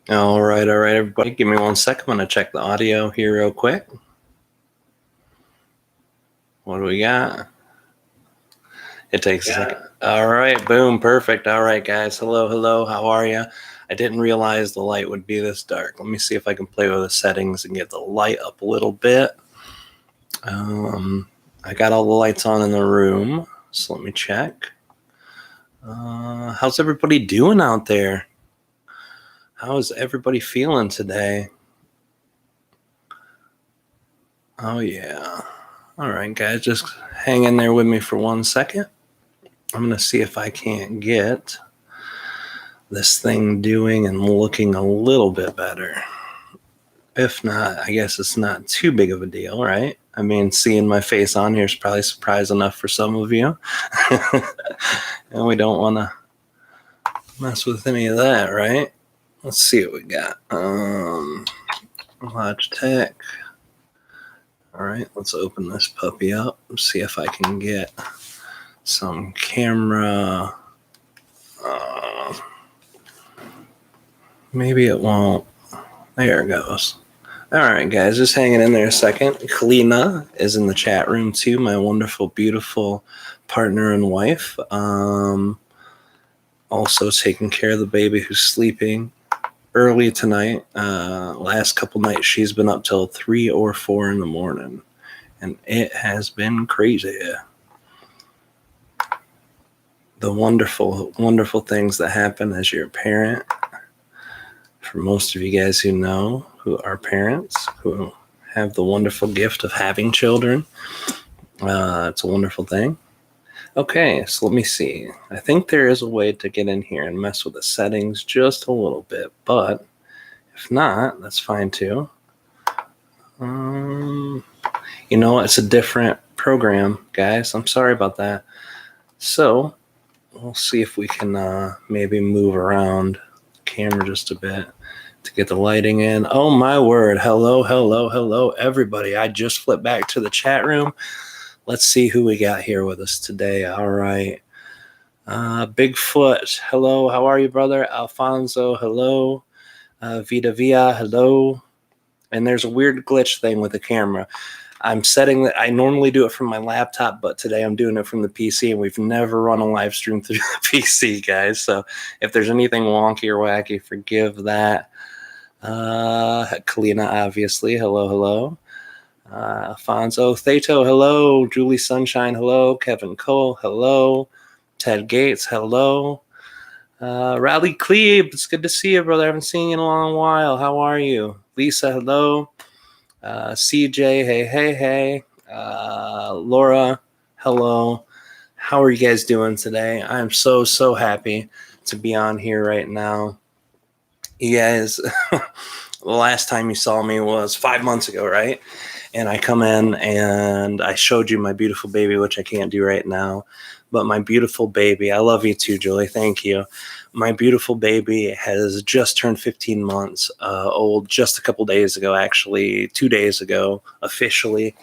All right, everybody. Give me 1 second. I'm going to check the audio here real quick. What do we got? It takes a second. All right, boom, perfect. All right, guys. Hello. How are you? I didn't realize the light would be this dark. Let me see if I can play with the settings and get the light up a little bit. I got all the lights on in the room, so let me check. How's everybody doing out there? How is everybody feeling today? Oh, yeah. All right, guys, just hang in there with me for 1 second. I'm going to see if I can't get this thing doing and looking a little bit better. If not, I guess it's not too big of a deal, right? I mean, seeing my face on here is probably surprise enough for some of you. And we don't want to mess with any of that, right? Let's see what we got. Logitech. All right, let's open this puppy up and see if I can get some camera. Maybe it won't. There it goes. All right, guys, just hanging in there a second. Kalina is in the chat room too, my wonderful, beautiful partner and wife. Also taking care of the baby who's sleeping early tonight. Last couple nights, she's been up till 3 or 4 in the morning, and it has been crazy. The wonderful, wonderful things that happen as you're a parent. For most of you guys who know, who are parents, who have the wonderful gift of having children, it's a wonderful thing. Okay, so let me see. I think there is a way to get in here and mess with the settings just a little bit, but if not, that's fine too. It's a different program, guys. I'm sorry about that. So we'll see if we can maybe move around the camera just a bit to get the lighting in. Oh, my word. Hello, everybody. I just flipped back to the chat room. Let's see who we got here with us today. All right. Bigfoot. Hello. How are you, brother? Alfonso. Hello. Vita Via. Hello. And there's a weird glitch thing with the camera. I'm setting that. I normally do it from my laptop, but today I'm doing it from the PC, and we've never run a live stream through the PC, guys. So if there's anything wonky or wacky, forgive that. Kalina, obviously. Hello. Alfonso Theto, hello. Julie Sunshine, hello. Kevin Cole, hello. Ted Gates, hello. Riley Cleve, it's good to see you, brother. I haven't seen you in a long while. How are you? Lisa, hello. CJ, hey. Laura, hello. How are you guys doing today? I am so happy to be on here right now. You guys, the last time you saw me was 5 months ago, right? And I come in and I showed you my beautiful baby, which I can't do right now. But my beautiful baby, I love you too, Julie. Thank you. My beautiful baby has just turned 15 months old just a couple days ago, actually 2 days ago, officially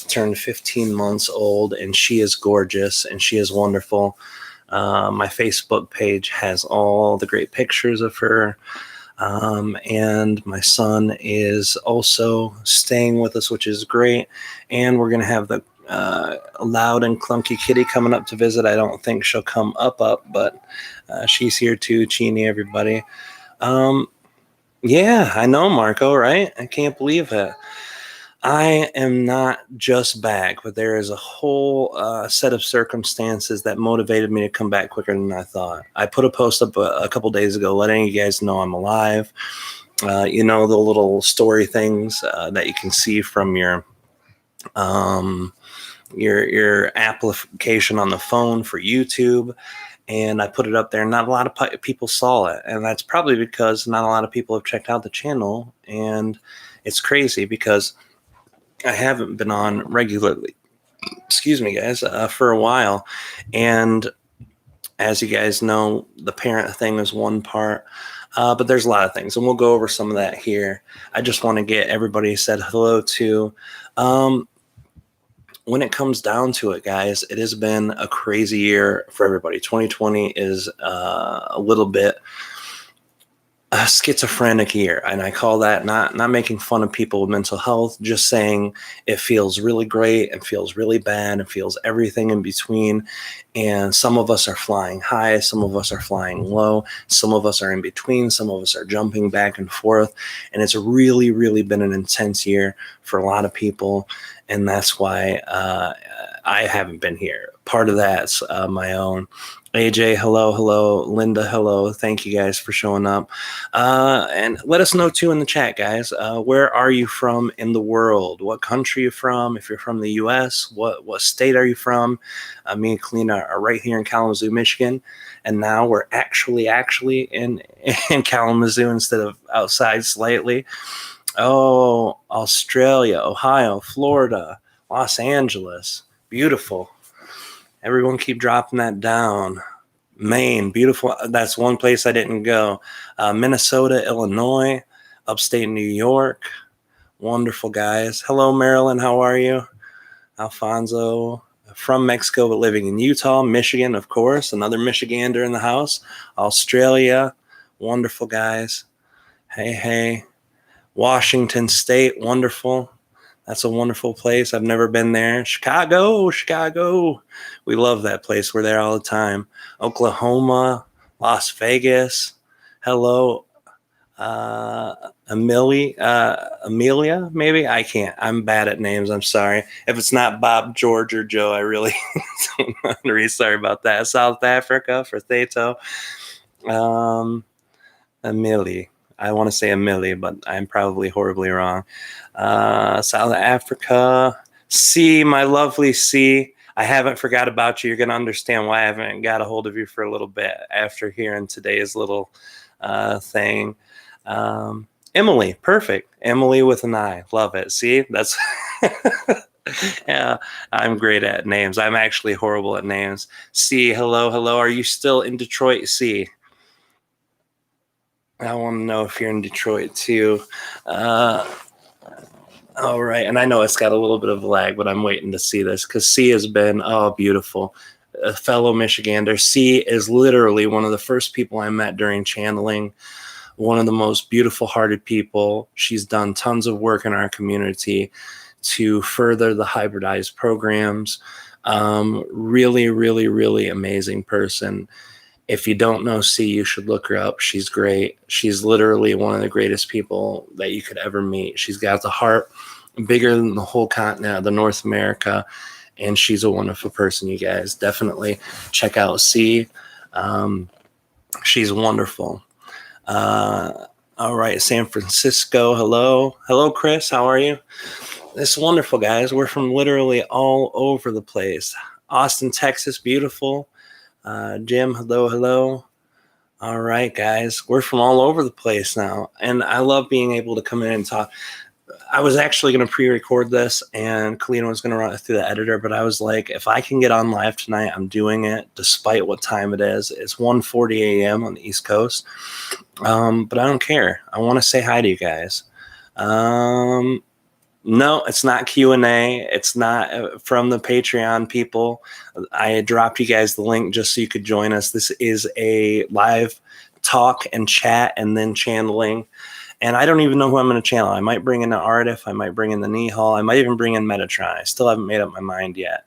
turned 15 months old. And she is gorgeous and she is wonderful. My Facebook page has all the great pictures of her. And my son is also staying with us, which is great. And we're going to have the loud and clunky kitty coming up to visit. I don't think she'll come up, but she's here too. Chini, everybody. Yeah, I know, Marco, right? I can't believe it. I am not just back, but there is a whole set of circumstances that motivated me to come back quicker than I thought. I put a post up a couple days ago letting you guys know I'm alive. The little story things that you can see from your application on the phone for YouTube. And I put it up there. Not a lot of people saw it. And that's probably because not a lot of people have checked out the channel. And it's crazy because I haven't been on regularly, excuse me, guys, for a while. And as you guys know, the parent thing is one part, but there's a lot of things, and we'll go over some of that here. I just want to get everybody said hello to. When it comes down to it, guys, it has been a crazy year for everybody. 2020 is a little bit a schizophrenic year, and I call that not making fun of people with mental health, just saying it feels really great and feels really bad and feels everything in between. And some of us are flying high, some of us are flying low, some of us are in between, some of us are jumping back and forth, and it's really, really been an intense year for a lot of people, and that's why I haven't been here. Part of that's my own. AJ, hello. Linda, hello. Thank you guys for showing up. And let us know too in the chat, guys. Where are you from in the world? What country are you from? If you're from the US, what state are you from? Me and Kalina are right here in Kalamazoo, Michigan. And now we're actually in Kalamazoo instead of outside slightly. Oh, Australia, Ohio, Florida, Los Angeles. Beautiful. Everyone keep dropping that down. Maine, beautiful. That's one place I didn't go. Minnesota, Illinois, upstate New York. Wonderful, guys. Hello, Marilyn. How are you? Alfonso, from Mexico, but living in Utah. Michigan, of course. Another Michigander in the house. Australia. Wonderful, guys. Hey. Washington State. Wonderful. That's a wonderful place. I've never been there. Chicago. We love that place. We're there all the time. Oklahoma, Las Vegas. Hello, Amelia, maybe? I can't. I'm bad at names. I'm sorry. If it's not Bob, George, or Joe, I really I'm really sorry about that. South Africa for Theto. Amelia. I want to say Amelia, but I'm probably horribly wrong. South Africa. C, my lovely C. I haven't forgot about you. You're going to understand why I haven't got a hold of you for a little bit after hearing today's little thing. Emily, perfect. Emily with an I. Love it. See, that's... Yeah, I'm great at names. I'm actually horrible at names. C, hello. Are you still in Detroit, C? I want to know if you're in Detroit too. All right. And I know it's got a little bit of lag, but I'm waiting to see this because C has been, beautiful. A fellow Michigander. C is literally one of the first people I met during channeling. One of the most beautiful hearted people. She's done tons of work in our community to further the hybridized programs. Really, really, really amazing person. If you don't know C, you should look her up. She's great. She's literally one of the greatest people that you could ever meet. She's got the heart bigger than the whole continent, the North America, and she's a wonderful person, you guys. Definitely check out C. She's wonderful. All right, San Francisco, hello. Hello, Chris. How are you? It's wonderful, guys. We're from literally all over the place. Austin, Texas, beautiful. Jim, hello. All right, guys. We're from all over the place now. And I love being able to come in and talk. I was actually going to pre-record this, and Kalina was going to run it through the editor, but I was like, if I can get on live tonight, I'm doing it, despite what time it is. It's 1:40 a.m. on the East Coast. But I don't care. I want to say hi to you guys. No, it's not Q&A. It's not from the Patreon people. I dropped you guys the link just so you could join us. This is a live talk and chat and then channeling. And I don't even know who I'm going to channel. I might bring in the Aridif. I might bring in the Nihal. I might even bring in Metatron. I still haven't made up my mind yet.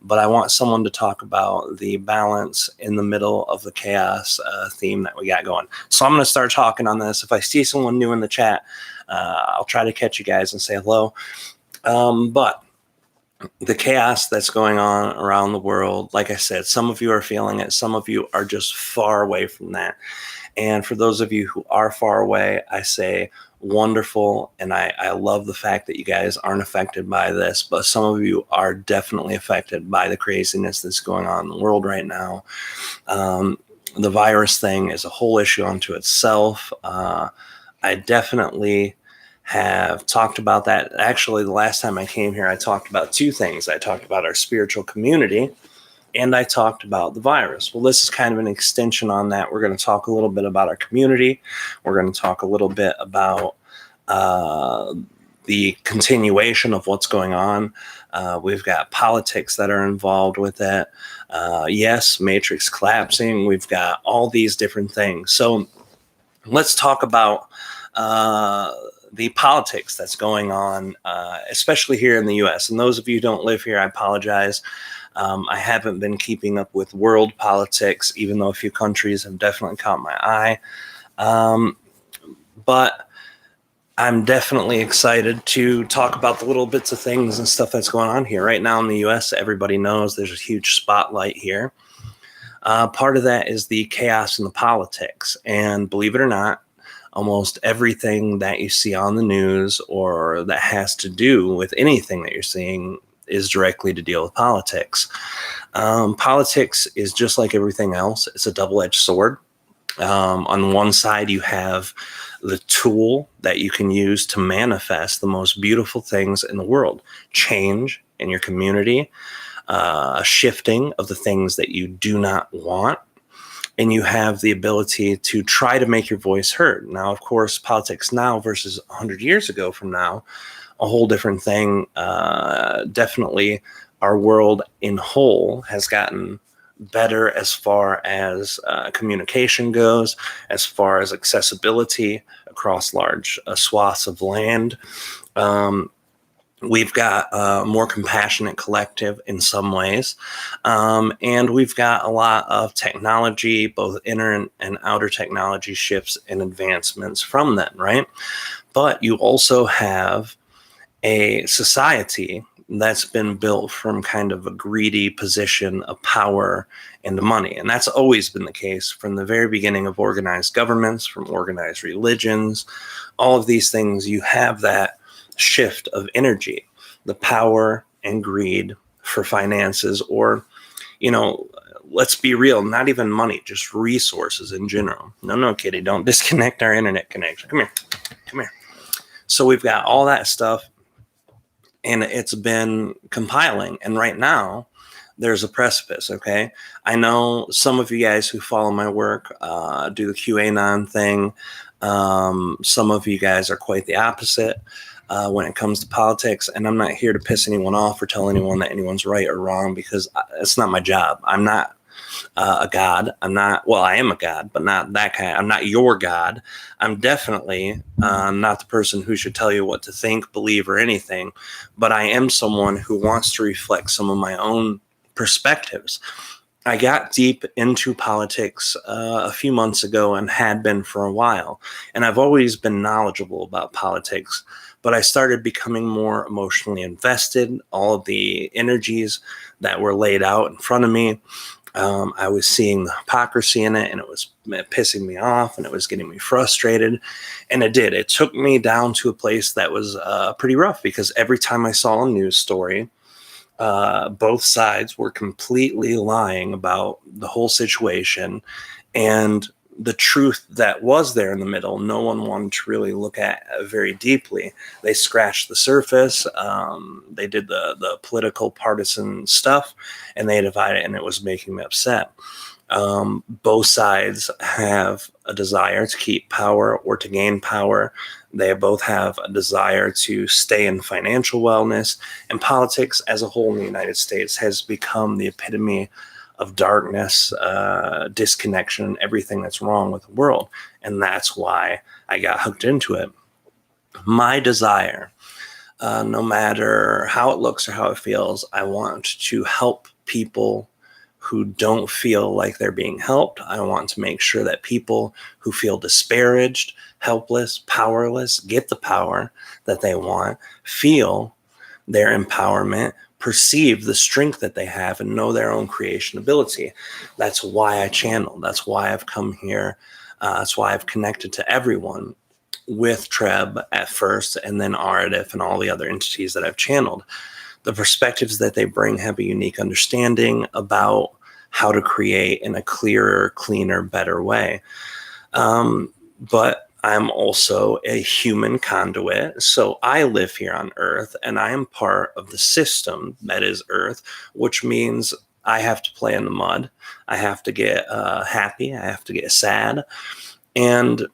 But I want someone to talk about the balance in the middle of the chaos theme that we got going. So I'm going to start talking on this. If I see someone new in the chat, I'll try to catch you guys and say hello. But the chaos that's going on around the world, like I said, some of you are feeling it. Some of you are just far away from that. And for those of you who are far away, I say wonderful. And I love the fact that you guys aren't affected by this, but some of you are definitely affected by the craziness that's going on in the world right now. The virus thing is a whole issue unto itself. I definitely have talked about that. Actually, the last time I came here, I talked about two things. I talked about our spiritual community, and I talked about the virus. Well, this is kind of an extension on that. We're going to talk a little bit about our community. We're going to talk a little bit about the continuation of what's going on. We've got politics that are involved with it. Yes, Matrix collapsing. We've got all these different things. So let's talk about the politics that's going on, especially here in the U.S. And those of you who don't live here, I apologize. I haven't been keeping up with world politics, even though a few countries have definitely caught my eye. But I'm definitely excited to talk about the little bits of things and stuff that's going on here. Right now in the U.S., everybody knows there's a huge spotlight here. Part of that is the chaos in the politics. And believe it or not, almost everything that you see on the news or that has to do with anything that you're seeing is directly to deal with politics. Politics is just like everything else. It's a double-edged sword. On one side, you have the tool that you can use to manifest the most beautiful things in the world, change in your community, shifting of the things that you do not want. And you have the ability to try to make your voice heard. Now, of course, politics now versus 100 years ago from now, a whole different thing. Definitely our world in whole has gotten better as far as communication goes, as far as accessibility across large swaths of land. We've got a more compassionate collective in some ways. And we've got a lot of technology, both inner and outer technology shifts and advancements from then, right? But you also have a society that's been built from kind of a greedy position of power and money. And that's always been the case from the very beginning of organized governments, from organized religions, all of these things. You have that shift of energy, the power and greed for finances, or, let's be real, not even money, just resources in general. No, kitty, don't disconnect our internet connection. Come here. So we've got all that stuff, and it's been compiling. And right now, there's a precipice, okay? I know some of you guys who follow my work do the QAnon thing. Some of you guys are quite the opposite when it comes to politics. And I'm not here to piss anyone off or tell anyone that anyone's right or wrong, because it's not my job. I'm not a god. I am a god, but not that kind. I'm not your god. I'm definitely not the person who should tell you what to think, believe, or anything. But I am someone who wants to reflect some of my own perspectives. I got deep into politics a few months ago and had been for a while. And I've always been knowledgeable about politics, but I started becoming more emotionally invested. All of the energies that were laid out in front of me, I was seeing the hypocrisy in it, and it was pissing me off, and it was getting me frustrated. And it did. It took me down to a place that was pretty rough, because every time I saw a news story, both sides were completely lying about the whole situation, and the truth that was there in the middle, no one wanted to really look at very deeply. They scratched the surface. They did the political partisan stuff, and they divided, and it was making me upset. Both sides have a desire to keep power or to gain power. They both have a desire to stay in financial wellness, and politics as a whole in the United States has become the epitome of darkness, disconnection, everything that's wrong with the world. And that's why I got hooked into it. My desire, no matter how it looks or how it feels, I want to help people who don't feel like they're being helped. I want to make sure that people who feel disparaged, helpless, powerless, get the power that they want, feel their empowerment, perceive the strength that they have, and know their own creation ability. That's why I channel. That's why I've come here. That's why I've connected to everyone with Treb at first, and then Aridif and all the other entities that I've channeled. The perspectives that they bring have a unique understanding about how to create in a clearer, cleaner, better way. But I'm also a human conduit. So I live here on Earth, and I am part of the system that is Earth, which means I have to play in the mud. I have to get happy. I have to get sad. And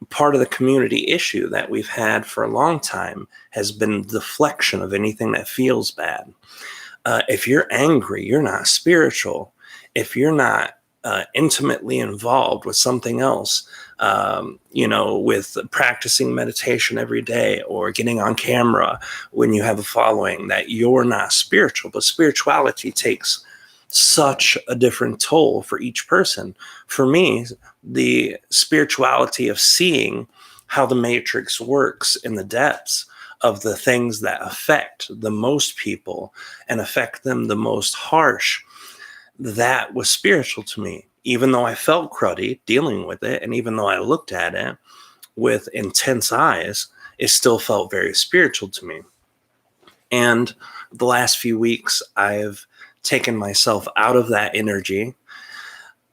part of the community issue that we've had for a long time has been deflection of anything that feels bad. If you're angry, you're not spiritual. If you're not intimately involved with something else, with practicing meditation every day or getting on camera when you have a following, that you're not spiritual. But spirituality takes such a different toll for each person. For me, the spirituality of seeing how the matrix works in the depths of the things that affect the most people and affect them the most harsh, that was spiritual to me. Even though I felt cruddy dealing with it, and even though I looked at it with intense eyes, it still felt very spiritual to me. And the last few weeks, I've taken myself out of that energy,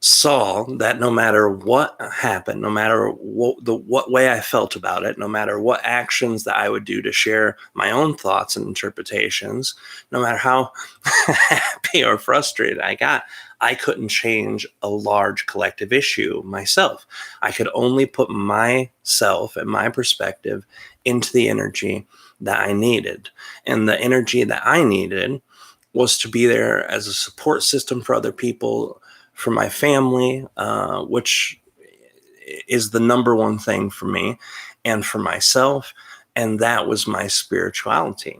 saw that no matter what happened, no matter what way I felt about it, no matter what actions that I would do to share my own thoughts and interpretations, no matter how happy or frustrated I got, I couldn't change a large collective issue myself. I could only put myself and my perspective into the energy that I needed. And the energy that I needed was to be there as a support system for other people, for my family, which is the number one thing for me, and for myself. And that was my spirituality.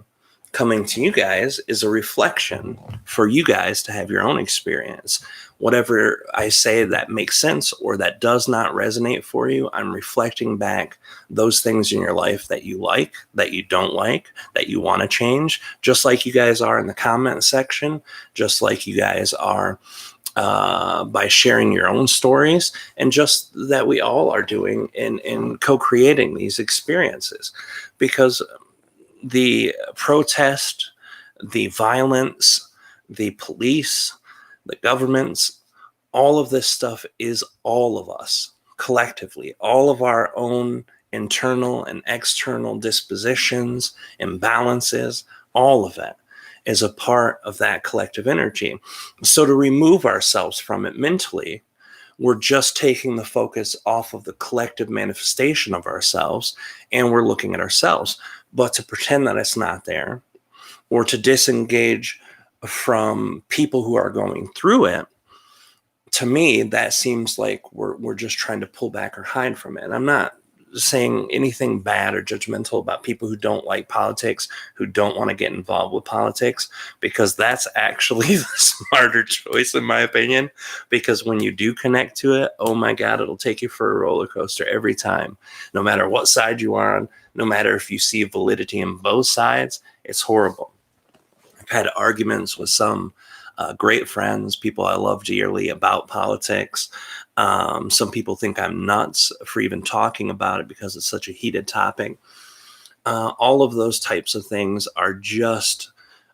Coming to you guys is a reflection for you guys to have your own experience. Whatever I say that makes sense or that does not resonate for you, I'm reflecting back those things in your life that you like, that you don't like, that you want to change, just like you guys are in the comment section, just like you guys are by sharing your own stories, and just that we all are doing in co-creating these experiences. Because the protest, the violence, the police, the governments, all of this stuff is all of us collectively, all of our own internal and external dispositions, imbalances, all of it is a part of that collective energy. So to remove ourselves from it mentally, we're just taking the focus off of the collective manifestation of ourselves, and we're looking at ourselves. But to pretend that it's not there, or to disengage from people who are going through it, to me, that seems like we're just trying to pull back or hide from it. And I'm not saying anything bad or judgmental about people who don't like politics, who don't want to get involved with politics, because that's actually the smarter choice, in my opinion. Because when you do connect to it, oh my God, it'll take you for a roller coaster every time. No matter what side you are on, no matter if you see validity in both sides, it's horrible. I've had arguments with some great friends, people I love dearly, about politics. Some people think I'm nuts for even talking about it because it's such a heated topic. All of those types of things are just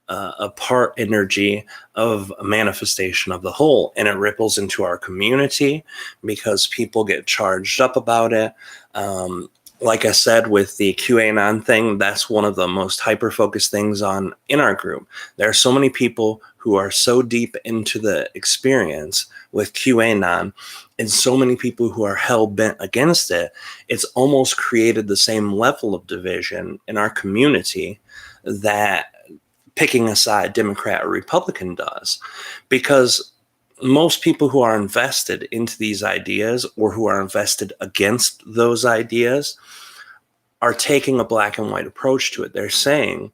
a part energy of a manifestation of the whole, and it ripples into our community because people get charged up about it. Like I said, with the QAnon thing, that's one of the most hyper-focused things in our group. There are so many people who are so deep into the experience with QAnon, and so many people who are hell-bent against it. It's almost created the same level of division in our community that picking a side, Democrat or Republican, does. Because most people who are invested into these ideas, or who are invested against those ideas, are taking a black and white approach to it. They're saying,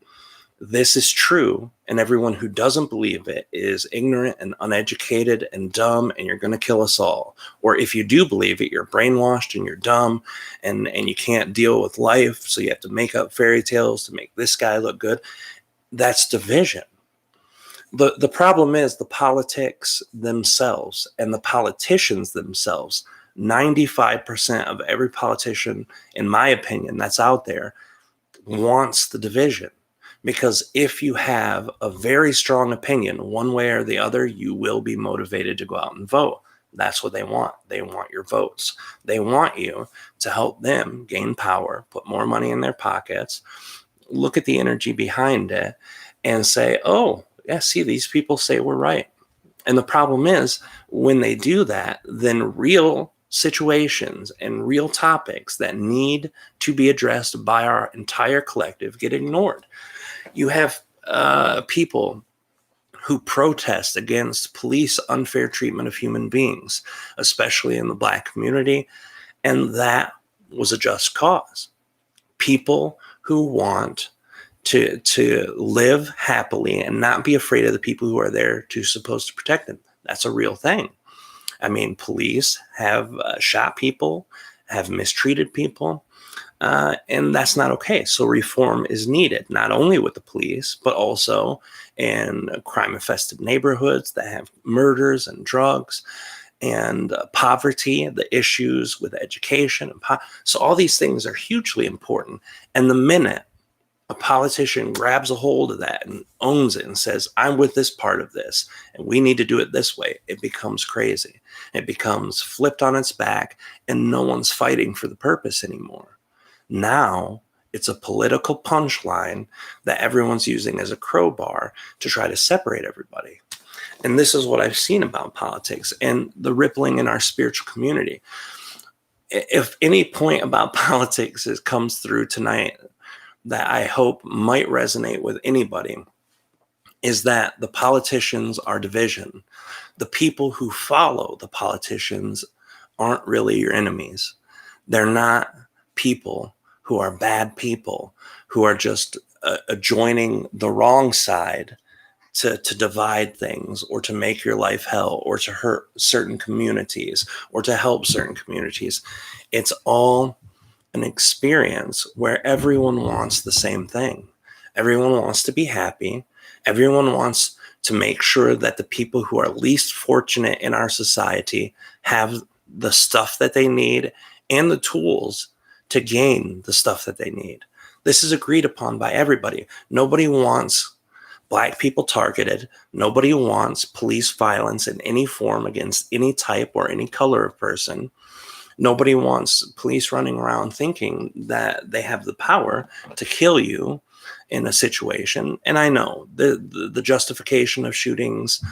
this is true, and everyone who doesn't believe it is ignorant and uneducated and dumb, and you're going to kill us all. Or if you do believe it, you're brainwashed and you're dumb, and you can't deal with life, so you have to make up fairy tales to make this guy look good. That's division. The problem is the politics themselves and the politicians themselves. 95% of every politician, in my opinion, that's out there wants the division. Because if you have a very strong opinion one way or the other, you will be motivated to go out and vote. That's what they want. They want your votes. They want you to help them gain power, put more money in their pockets, look at the energy behind it, and say, oh, yeah, see, these people say we're right. And the problem is, when they do that, then real situations and real topics that need to be addressed by our entire collective get ignored. You have people who protest against police unfair treatment of human beings, especially in the Black community. And that was a just cause. People who want to live happily and not be afraid of the people who are there to supposed to protect them. That's a real thing. I mean, police have shot people, have mistreated people, and that's not okay. So reform is needed, not only with the police, but also in crime-infested neighborhoods that have murders and drugs and poverty, the issues with education. So all these things are hugely important. And the minute a politician grabs a hold of that and owns it and says, I'm with this part of this, and we need to do it this way, it becomes crazy. It becomes flipped on its back, and no one's fighting for the purpose anymore. Now it's a political punchline that everyone's using as a crowbar to try to separate everybody. And this is what I've seen about politics and the rippling in our spiritual community. If any point about politics comes through tonight that I hope might resonate with anybody, is that the politicians are division. The people who follow the politicians aren't really your enemies. They're not people who are bad people, who are just joining the wrong side to divide things or to make your life hell or to hurt certain communities or to help certain communities. It's all an experience where everyone wants the same thing. Everyone wants to be happy. Everyone wants to make sure that the people who are least fortunate in our society have the stuff that they need and the tools to gain the stuff that they need. This is agreed upon by everybody. Nobody wants Black people targeted. Nobody wants police violence in any form against any type or any color of person. Nobody wants police running around thinking that they have the power to kill you in a situation. And I know the justification of shootings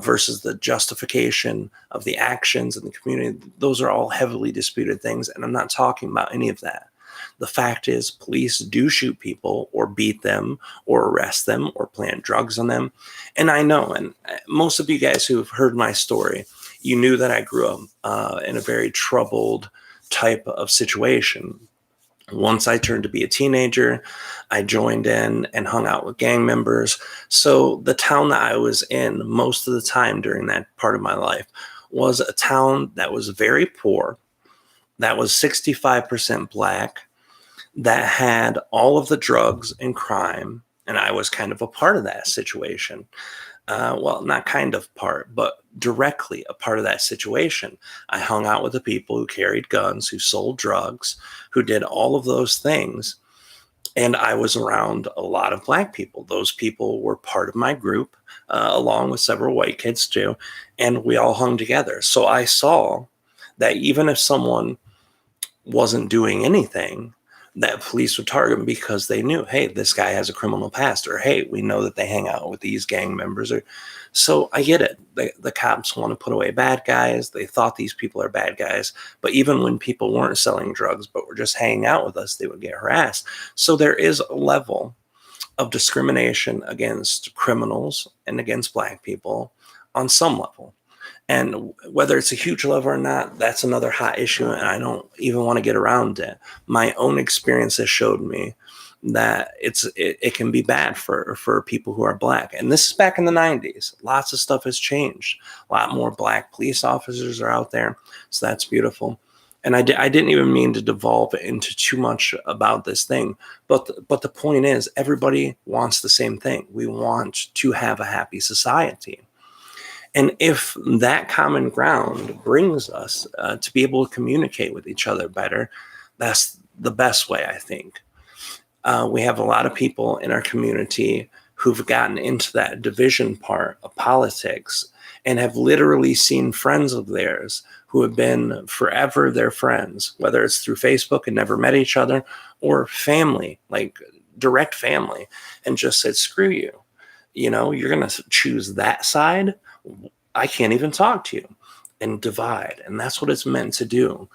versus the justification of the actions in the community, those are all heavily disputed things. And I'm not talking about any of that. The fact is, police do shoot people or beat them or arrest them or plant drugs on them. And I know, and most of you guys who have heard my story, you knew that I grew up in a very troubled type of situation. Once I turned to be a teenager, I joined in and hung out with gang members. So the town that I was in most of the time during that part of my life was a town that was very poor, that was 65% Black, that had all of the drugs and crime. And I was kind of a part of that situation. Well, not kind of part, but directly a part of that situation. I hung out with the people who carried guns, who sold drugs, who did all of those things. And I was around a lot of Black people. Those people were part of my group, along with several white kids too. And we all hung together. So I saw that even if someone wasn't doing anything, that police would target them because they knew, hey, this guy has a criminal past, or hey, we know that they hang out with these gang members. Or so I get it. The cops want to put away bad guys. They thought these people are bad guys. But even when people weren't selling drugs, but were just hanging out with us, they would get harassed. So there is a level of discrimination against criminals and against Black people on some level. And whether it's a huge level or not, that's another hot issue, and I don't even want to get around it. My own experience has showed me that it can be bad for people who are Black. And this is back in the 90s. Lots of stuff has changed. A lot more Black police officers are out there, so that's beautiful. And I didn't even mean to devolve into too much about this thing. But the point is, everybody wants the same thing. We want to have a happy society. And if that common ground brings us to be able to communicate with each other better, that's the best way, I think. We have a lot of people in our community who've gotten into that division part of politics and have literally seen friends of theirs who have been forever their friends, whether it's through Facebook and never met each other, or family, like direct family, and just said, screw you. You know, you're going to choose that side. I can't even talk to you, and divide. And that's what it's meant to do.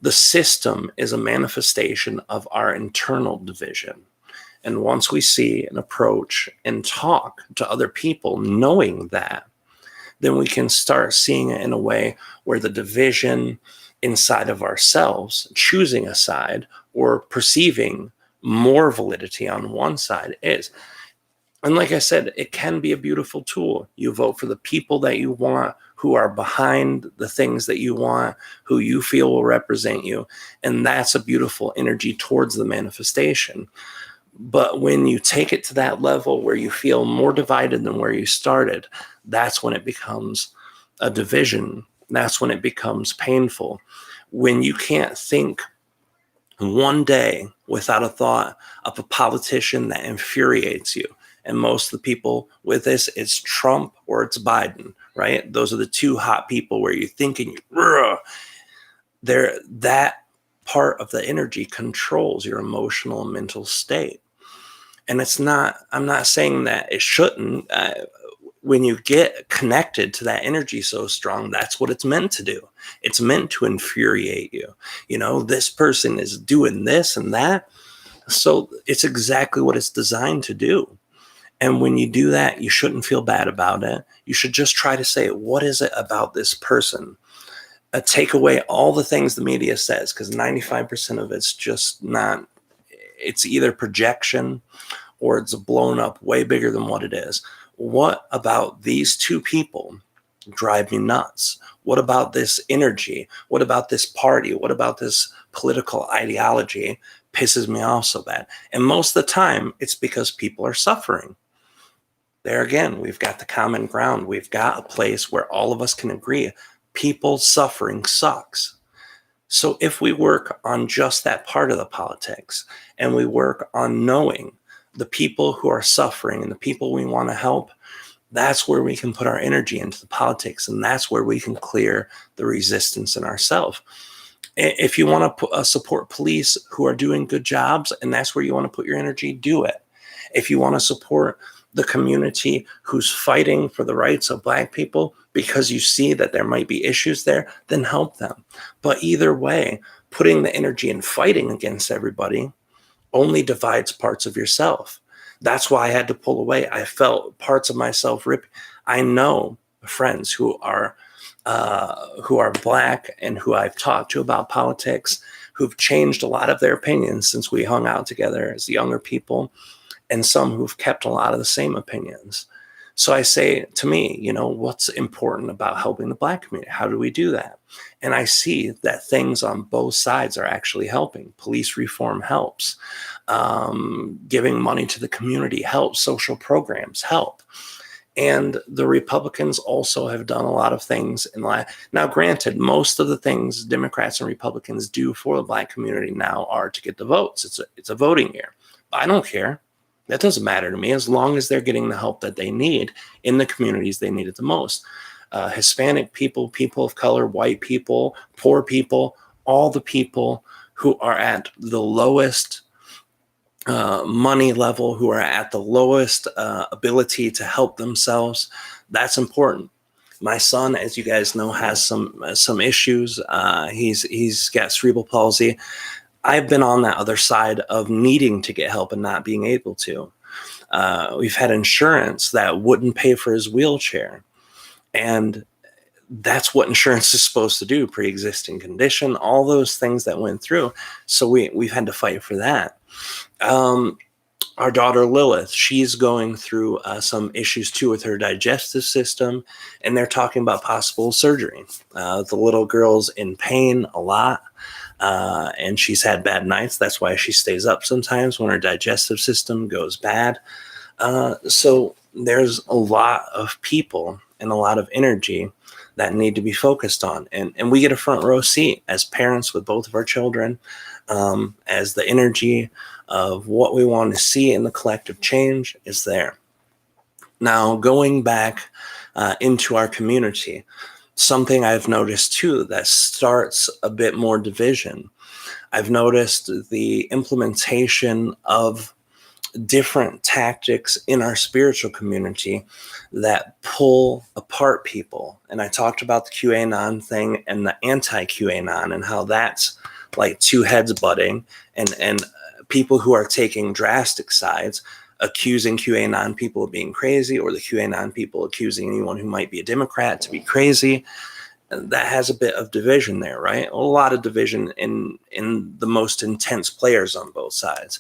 The system is a manifestation of our internal division. And once we see and approach and talk to other people, knowing that, then we can start seeing it in a way where the division inside of ourselves, choosing a side or perceiving more validity on one side is. And like I said, it can be a beautiful tool. You vote for the people that you want, who are behind the things that you want, who you feel will represent you. And that's a beautiful energy towards the manifestation. But when you take it to that level where you feel more divided than where you started, that's when it becomes a division. That's when it becomes painful. When you can't think one day without a thought of a politician that infuriates you. And most of the people with this, it's Trump or it's Biden, right? Those are the two hot people where you're thinking, that part of the energy controls your emotional and mental state. And I'm not saying that it shouldn't. When you get connected to that energy so strong, that's what it's meant to do. It's meant to infuriate you. This person is doing this and that. So it's exactly what it's designed to do. And when you do that, you shouldn't feel bad about it. You should just try to say, what is it about this person? Take away all the things the media says, because 95% of it's just not, it's either projection or it's blown up way bigger than what it is. What about these two people drive me nuts? What about this energy? What about this party? What about this political ideology pisses me off so bad? And most of the time, it's because people are suffering. There again, we've got the common ground. We've got a place where all of us can agree. People suffering sucks. So if we work on just that part of the politics and we work on knowing the people who are suffering and the people we want to help, that's where we can put our energy into the politics, and that's where we can clear the resistance in ourselves. If you want to support police who are doing good jobs and that's where you want to put your energy, do it. If you want to support the community who's fighting for the rights of Black people because you see that there might be issues there, then help them. But either way, putting the energy in fighting against everybody only divides parts of yourself. That's why I had to pull away. I felt parts of myself rip. I know friends who are Black and who I've talked to about politics, who've changed a lot of their opinions since we hung out together as younger people, and some who've kept a lot of the same opinions. So I say, to me, what's important about helping the Black community? How do we do that? And I see that things on both sides are actually helping. Police reform helps. Giving money to the community helps. Social programs help. And the Republicans also have done a lot of things in life. Now, granted, most of the things Democrats and Republicans do for the Black community now are to get the votes. It's a voting year. But I don't care. That doesn't matter to me as long as they're getting the help that they need in the communities they need it the most. Hispanic people, people of color, white people, poor people, all the people who are at the lowest money level, who are at the lowest ability to help themselves. That's important. My son, as you guys know, has some issues. He's got cerebral palsy. I've been on that other side of needing to get help and not being able to. We've had insurance that wouldn't pay for his wheelchair. And that's what insurance is supposed to do, pre-existing condition, all those things that went through. So we've had to fight for that. Our daughter Lilith, she's going through some issues too with her digestive system, and they're talking about possible surgery. The little girl's in pain a lot. And she's had bad nights. That's why she stays up sometimes when her digestive system goes bad. So there's a lot of people and a lot of energy that need to be focused on. And we get a front row seat as parents with both of our children, as the energy of what we want to see in the collective change is there. Now, going back into our community, something I've noticed too that starts a bit more division. I've noticed the implementation of different tactics in our spiritual community that pull apart people. And I talked about the QAnon thing and the anti-QAnon and how that's like two heads butting and people who are taking drastic sides, accusing QAnon people of being crazy, or the QAnon people accusing anyone who might be a Democrat to be crazy. That has a bit of division there, right? A lot of division in the most intense players on both sides.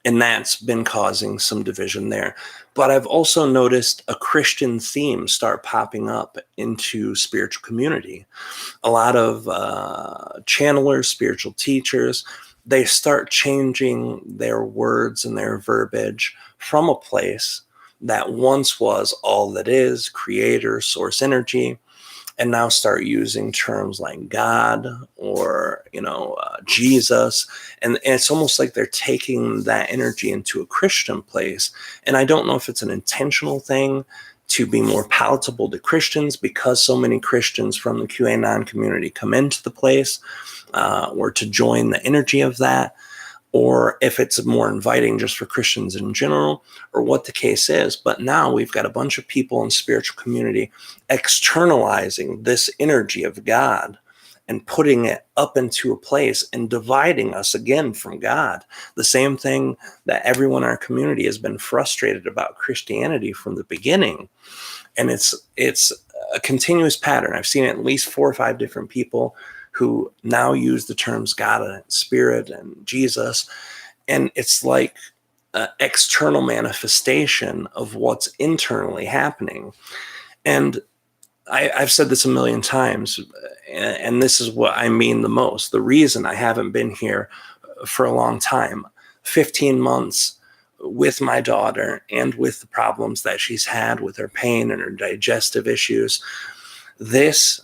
And that's been causing some division there. But I've also noticed a Christian theme start popping up into spiritual community. A lot of channelers, spiritual teachers, they start changing their words and their verbiage from a place that once was all that is, creator, source energy, and now start using terms like God or, Jesus. And it's almost like they're taking that energy into a Christian place. And I don't know if it's an intentional thing to be more palatable to Christians because so many Christians from the QAnon community come into the place, or to join the energy of that, or if it's more inviting just for Christians in general, or what the case is. But now we've got a bunch of people in spiritual community externalizing this energy of God and putting it up into a place and dividing us again from God. The same thing that everyone in our community has been frustrated about Christianity from the beginning. And it's a continuous pattern. I've seen at least 4 or 5 different people who now use the terms God and Spirit and Jesus. And it's like an external manifestation of what's internally happening. And I've said this a million times, and this is what I mean the most. The reason I haven't been here for a long time, 15 months with my daughter and with the problems that she's had with her pain and her digestive issues, this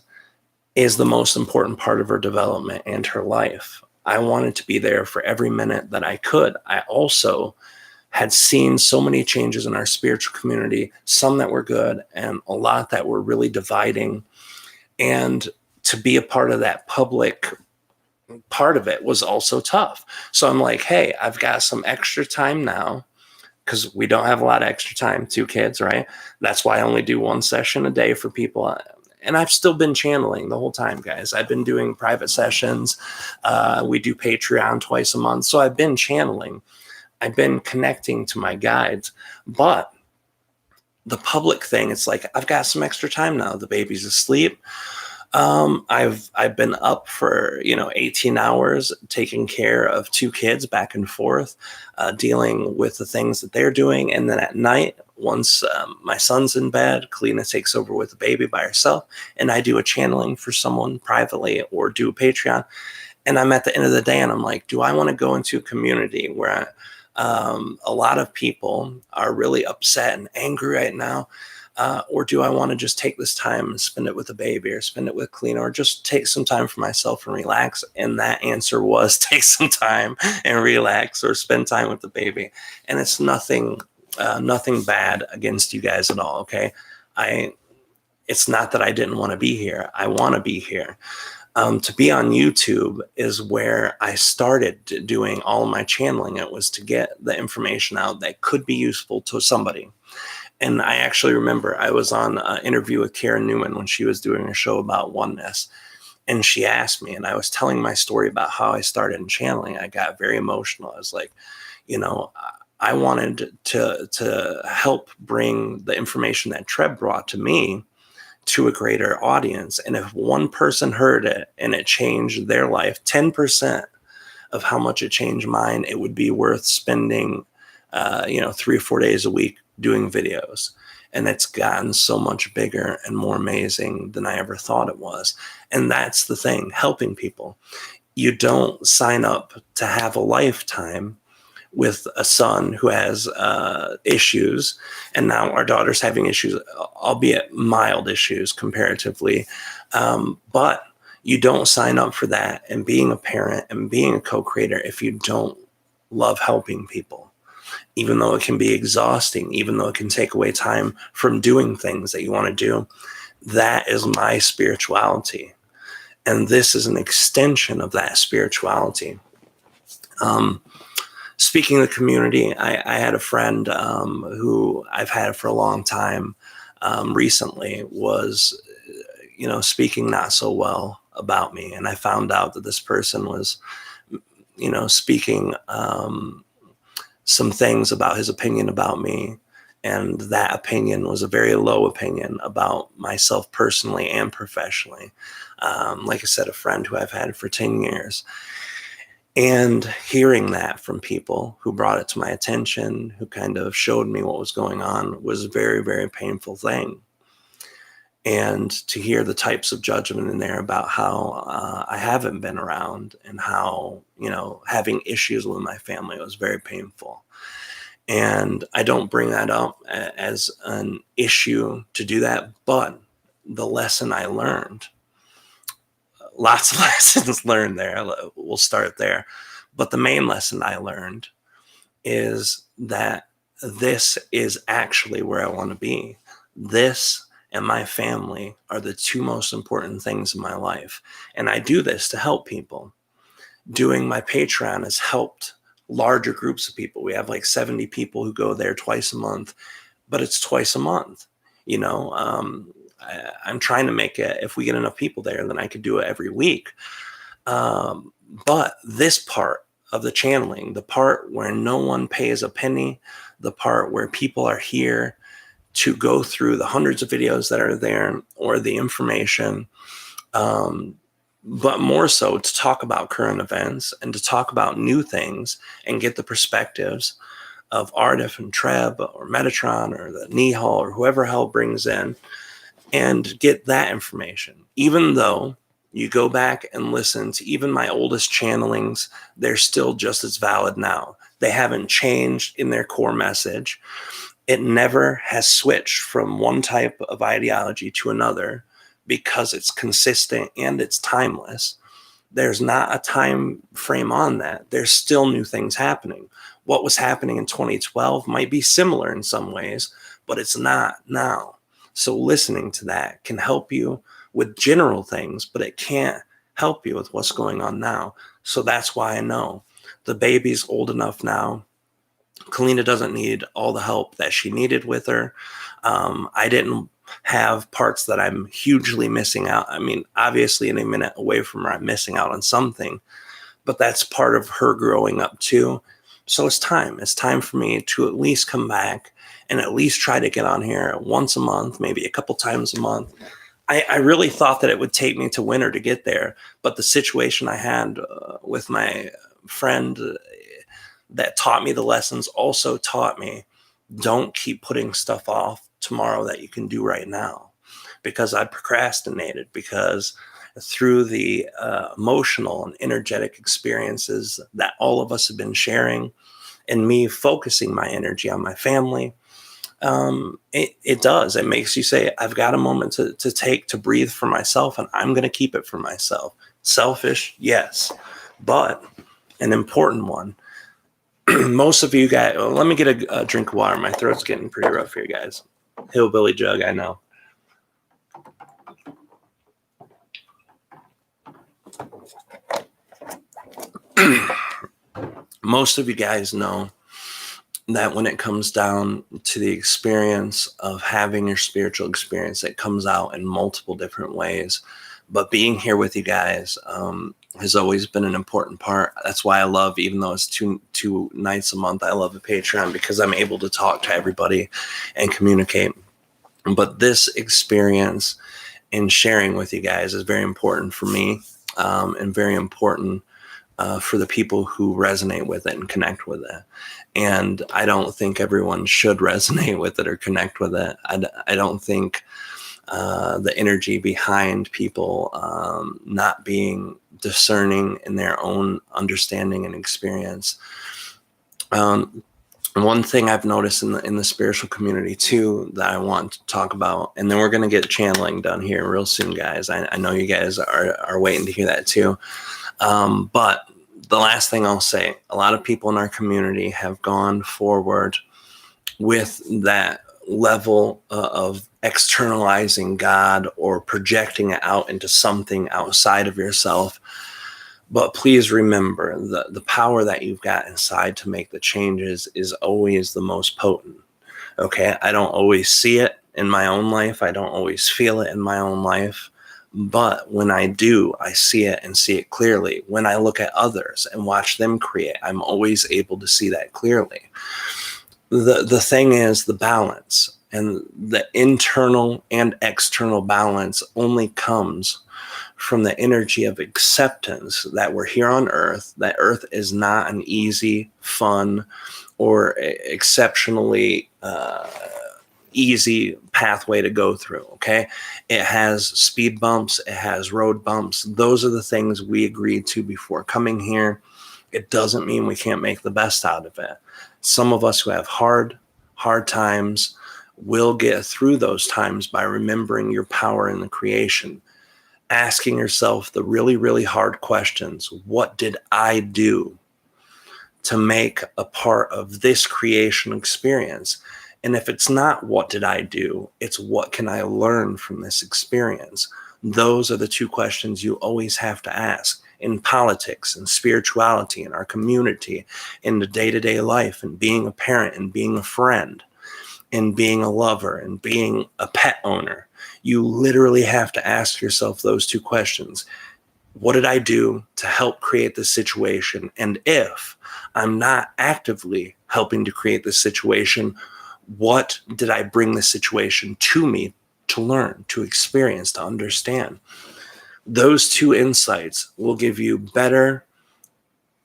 is the most important part of her development and her life. I wanted to be there for every minute that I could. I also had seen so many changes in our spiritual community, some that were good and a lot that were really dividing. And to be a part of that public part of it was also tough. So I'm like, hey, I've got some extra time now, because we don't have a lot of extra time, 2 kids, right? That's why I only do 1 session a day for people. And I've still been channeling the whole time, guys. I've been doing private sessions. We do Patreon twice a month. So I've been channeling. I've been connecting to my guides. But the public thing, it's like, I've got some extra time now. The baby's asleep. I've been up for 18 hours taking care of 2 kids back and forth, dealing with the things that they're doing. And then at night, once my son's in bed, Kalina takes over with the baby by herself, and I do a channeling for someone privately or do a Patreon. And I'm at the end of the day and I'm like, do I want to go into a community where a lot of people are really upset and angry right now? Or do I want to just take this time and spend it with the baby, or spend it with Kalina, or just take some time for myself and relax? And that answer was take some time and relax, or spend time with the baby. And it's nothing bad against you guys at all. Okay. It's not that I didn't want to be here. I want to be here. To be on YouTube is where I started doing all of my channeling. It was to get the information out that could be useful to somebody. And I actually remember I was on an interview with Karen Newman when she was doing a show about oneness. And she asked me, and I was telling my story about how I started in channeling. I got very emotional. I was like, I wanted to help bring the information that Treb brought to me to a greater audience. And if one person heard it and it changed their life, 10% of how much it changed mine, it would be worth spending, 3 or 4 days a week doing videos. And it's gotten so much bigger and more amazing than I ever thought it was. And that's the thing, helping people. You don't sign up to have a lifetime with a son who has issues, and now our daughter's having issues, albeit mild issues comparatively. But you don't sign up for that and being a parent and being a co-creator if you don't love helping people. Even though it can be exhausting, even though it can take away time from doing things that you want to do, that is my spirituality. And this is an extension of that spirituality. Speaking of the community, I had a friend who I've had for a long time recently was, speaking not so well about me. And I found out that this person was, speaking some things about his opinion about me. And that opinion was a very low opinion about myself personally and professionally. Like I said, a friend who I've had for 10 years. And hearing that from people who brought it to my attention, who kind of showed me what was going on, was a very, very painful thing. And to hear the types of judgment in there about how I haven't been around and how, having issues with my family was very painful. And I don't bring that up as an issue to do that, but the lesson I learned, lots of lessons learned there. We'll start there. But the main lesson I learned is that this is actually where I want to be. This and my family are the two most important things in my life. And I do this to help people. Doing my Patreon has helped larger groups of people. We have like 70 people who go there twice a month, but it's twice a month. I'm trying to make it, if we get enough people there, then I could do it every week. But this part of the channeling, the part where no one pays a penny, the part where people are here to go through the hundreds of videos that are there or the information, but more so to talk about current events and to talk about new things and get the perspectives of Aridif and Treb or Metatron or the Nihal or whoever hell brings in, and get that information. Even though you go back and listen to even my oldest channelings, they're still just as valid now. They haven't changed in their core message. It never has switched from one type of ideology to another because it's consistent and it's timeless. There's not a time frame on that. There's still new things happening. What was happening in 2012 might be similar in some ways, but it's not now. So listening to that can help you with general things, but it can't help you with what's going on now. So that's why I know the baby's old enough now. Kalina doesn't need all the help that she needed with her. I didn't have parts that I'm hugely missing out. I mean, obviously in a minute away from her, I'm missing out on something, but that's part of her growing up too. So it's time. It's time for me to at least come back and at least try to get on here once a month, maybe a couple times a month. I really thought that it would take me to winter to get there, but the situation I had with my friend that taught me the lessons also taught me, don't keep putting stuff off tomorrow that you can do right now, because I procrastinated, because through the emotional and energetic experiences that all of us have been sharing and me focusing my energy on my family, it makes you say, I've got a moment to take to breathe for myself, and I'm going to keep it for myself. Selfish, yes, but an important one. Most of you guys, let me get a drink of water. My throat's getting pretty rough here, guys. Hillbilly jug, I know. Most of you guys know that when it comes down to the experience of having your spiritual experience, it comes out in multiple different ways. But being here with you guys has always been an important part. That's why I love, even though it's two nights a month, I love the Patreon, because I'm able to talk to everybody and communicate. But this experience in sharing with you guys is very important for me, and very important for the people who resonate with it and connect with it. And I don't think everyone should resonate with it or connect with it. I don't think the energy behind people not being discerning in their own understanding and experience. One thing I've noticed in the spiritual community too that I want to talk about, and then we're going to get channeling done here real soon, guys. I know you guys are waiting to hear that too. But the last thing I'll say, a lot of people in our community have gone forward with that level of externalizing God or projecting it out into something outside of yourself. But please remember, the power that you've got inside to make the changes is always the most potent. Okay, I don't always see it in my own life. I don't always feel it in my own life. But when I do, I see it and see it clearly. When I look at others and watch them create, I'm always able to see that clearly. The thing is the balance, and the internal and external balance only comes from the energy of acceptance that we're here on Earth, that Earth is not an easy, fun, or exceptionally easy pathway to go through. Okay, it has speed bumps, it has road bumps. Those are the things we agreed to before coming here. It doesn't mean we can't make the best out of it. Some of us who have hard times will get through those times by remembering your power in the creation, asking yourself the really, really hard questions. What did I do to make a part of this creation experience? And if it's not what did I do, it's what can I learn from this experience? Those are the two questions you always have to ask in politics and spirituality, in our community, in the day-to-day life, and being a parent and being a friend and being a lover and being a pet owner. You literally have to ask yourself those two questions. What did I do to help create this situation? And if I'm not actively helping to create this situation, what did I bring the situation to me to learn, to experience, to understand? Those two insights will give you better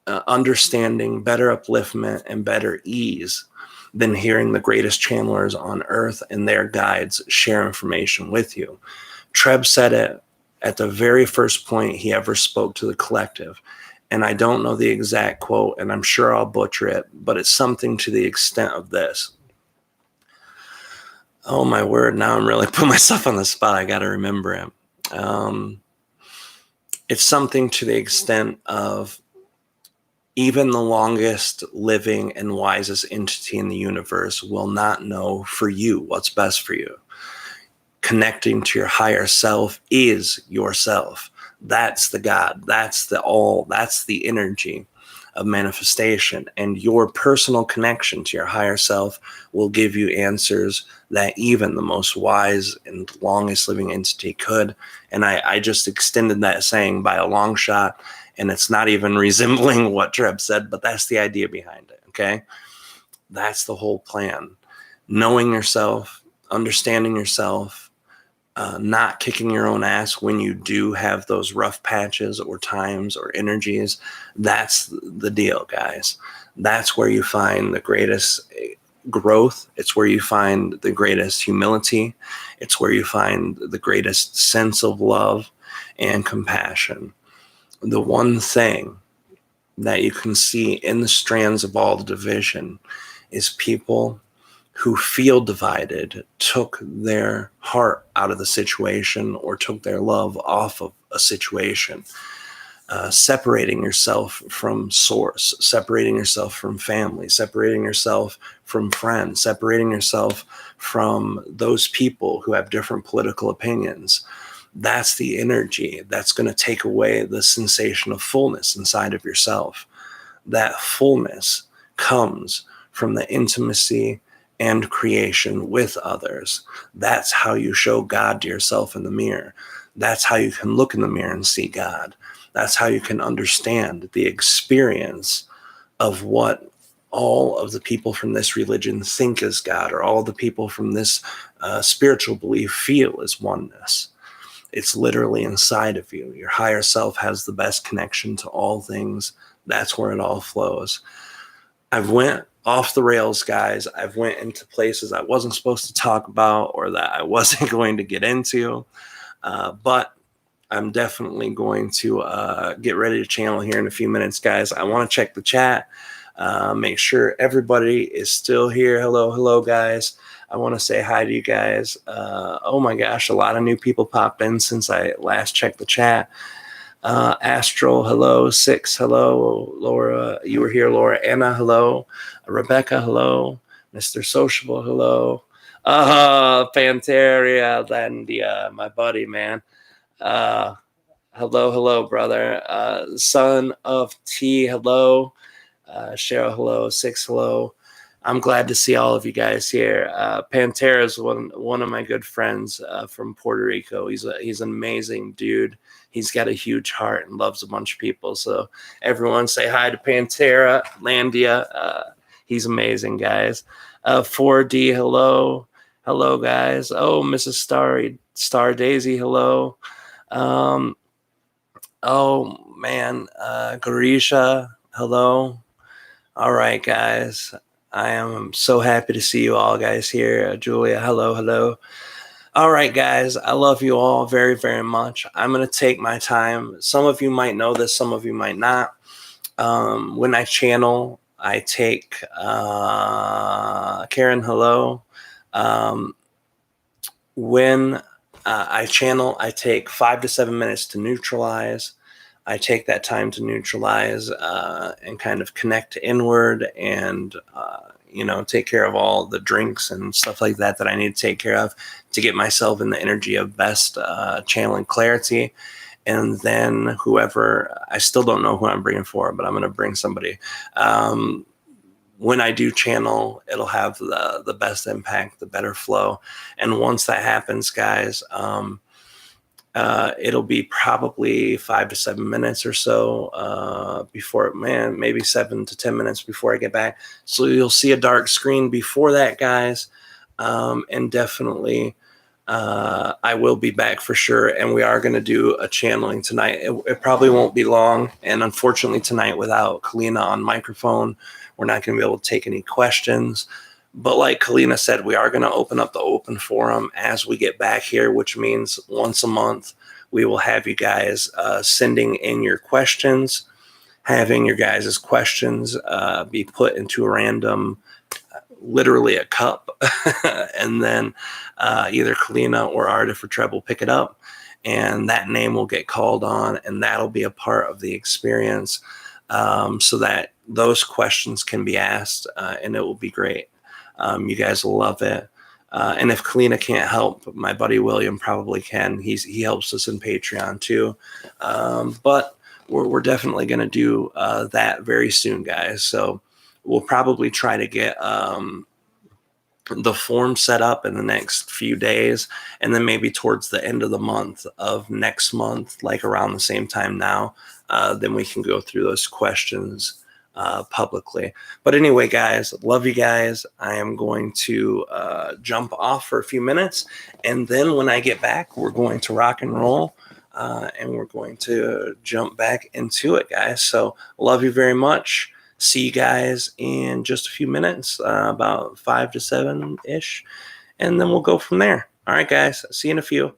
understanding, better upliftment, and better ease than hearing the greatest channelers on Earth and their guides share information with you. Treb said it at the very first point he ever spoke to the collective. And I don't know the exact quote, and I'm sure I'll butcher it, but it's something to the extent of this. Oh, my word. Now I'm really putting myself on the spot. I got to remember it. It's something to the extent of, even the longest living and wisest entity in the universe will not know for you what's best for you. Connecting to your higher self is yourself. That's the God. That's the all. That's the energy of manifestation. And your personal connection to your higher self will give you answers that even the most wise and longest living entity could. And I just extended that saying by a long shot, and it's not even resembling what Treb said, but that's the idea behind it, okay? That's the whole plan. Knowing yourself, understanding yourself, not kicking your own ass when you do have those rough patches or times or energies. That's the deal, guys. That's where you find the greatest growth. It's where you find the greatest humility. It's where you find the greatest sense of love and compassion. The one thing that you can see in the strands of all the division is people who feel divided took their heart out of the situation or took their love off of a situation. Separating yourself from source, separating yourself from family, separating yourself from friends, separating yourself from those people who have different political opinions. That's the energy that's going to take away the sensation of fullness inside of yourself. That fullness comes from the intimacy and creation with others. That's how you show God to yourself in the mirror. That's how you can look in the mirror and see God. That's how you can understand the experience of what all of the people from this religion think is God, or all the people from this spiritual belief feel is oneness. It's literally inside of you. Your higher self has the best connection to all things. That's where it all flows. I've went off the rails, guys. I've went into places I wasn't supposed to talk about or that I wasn't going to get into. But I'm definitely going to get ready to channel here in a few minutes, guys. I want to check the chat, make sure everybody is still here. Hello, guys. I want to say hi to you guys. Oh my gosh, a lot of new people popped in since I last checked the chat. Astral, hello. Six, hello. Laura, you were here. Laura, Anna, hello. Rebecca, hello. Mr. Sociable, hello. Panteria, Landia, my buddy, man. Hello, brother. Son of T, hello. Cheryl, hello. Six, hello. I'm glad to see all of you guys here. Pantera is one of my good friends from Puerto Rico. He's an amazing dude. He's got a huge heart and loves a bunch of people. So everyone say hi to Pantera, Landia. He's amazing, guys. 4D, hello. Hello, guys. Oh, Mrs. Star Daisy, hello. Oh, man. Garisha, hello. All right, guys. I am so happy to see you all, guys, here. Julia, hello, hello. All right, guys. I love you all very, very much. I'm going to take my time. Some of you might know this, some of you might not. When I channel, I take Karen, hello. When I channel, I take 5 to 7 minutes to neutralize. I take that time to neutralize and kind of connect inward and, take care of all the drinks and stuff like that I need to take care of to get myself in the energy of best channeling clarity. And then whoever, I still don't know who I'm bringing for, but I'm going to bring somebody. When I do channel, it'll have the best impact, the better flow. And once that happens, guys, it'll be probably 5 to 7 minutes or so before, maybe 7 to 10 minutes before I get back. So you'll see a dark screen before that, guys. And definitely I will be back for sure. And we are going to do a channeling tonight. It probably won't be long. And unfortunately tonight, without Kalina on microphone, we're not going to be able to take any questions. But like Kalina said, we are going to open up the open forum as we get back here, which means once a month, we will have you guys sending in your questions, having your guys' questions be put into a random, literally a cup, and then either Kalina or Aridif or Treb will pick it up, and that name will get called on, and that'll be a part of the experience so that those questions can be asked, and it will be great. You guys will love it. And if Kalina can't help, my buddy William probably can. He helps us in Patreon too. But we're definitely going to do that very soon, guys. So we'll probably try to get the form set up in the next few days, and then maybe towards the end of the month of next month, like around the same time now, then we can go through those questions publicly. But anyway, guys, love you guys. I am going to jump off for a few minutes, and then when I get back, we're going to rock and roll, and we're going to jump back into it, guys. So love you very much. See you guys in just a few minutes, about 5 to 7 ish, and then we'll go from there. All right, guys. See you in a few.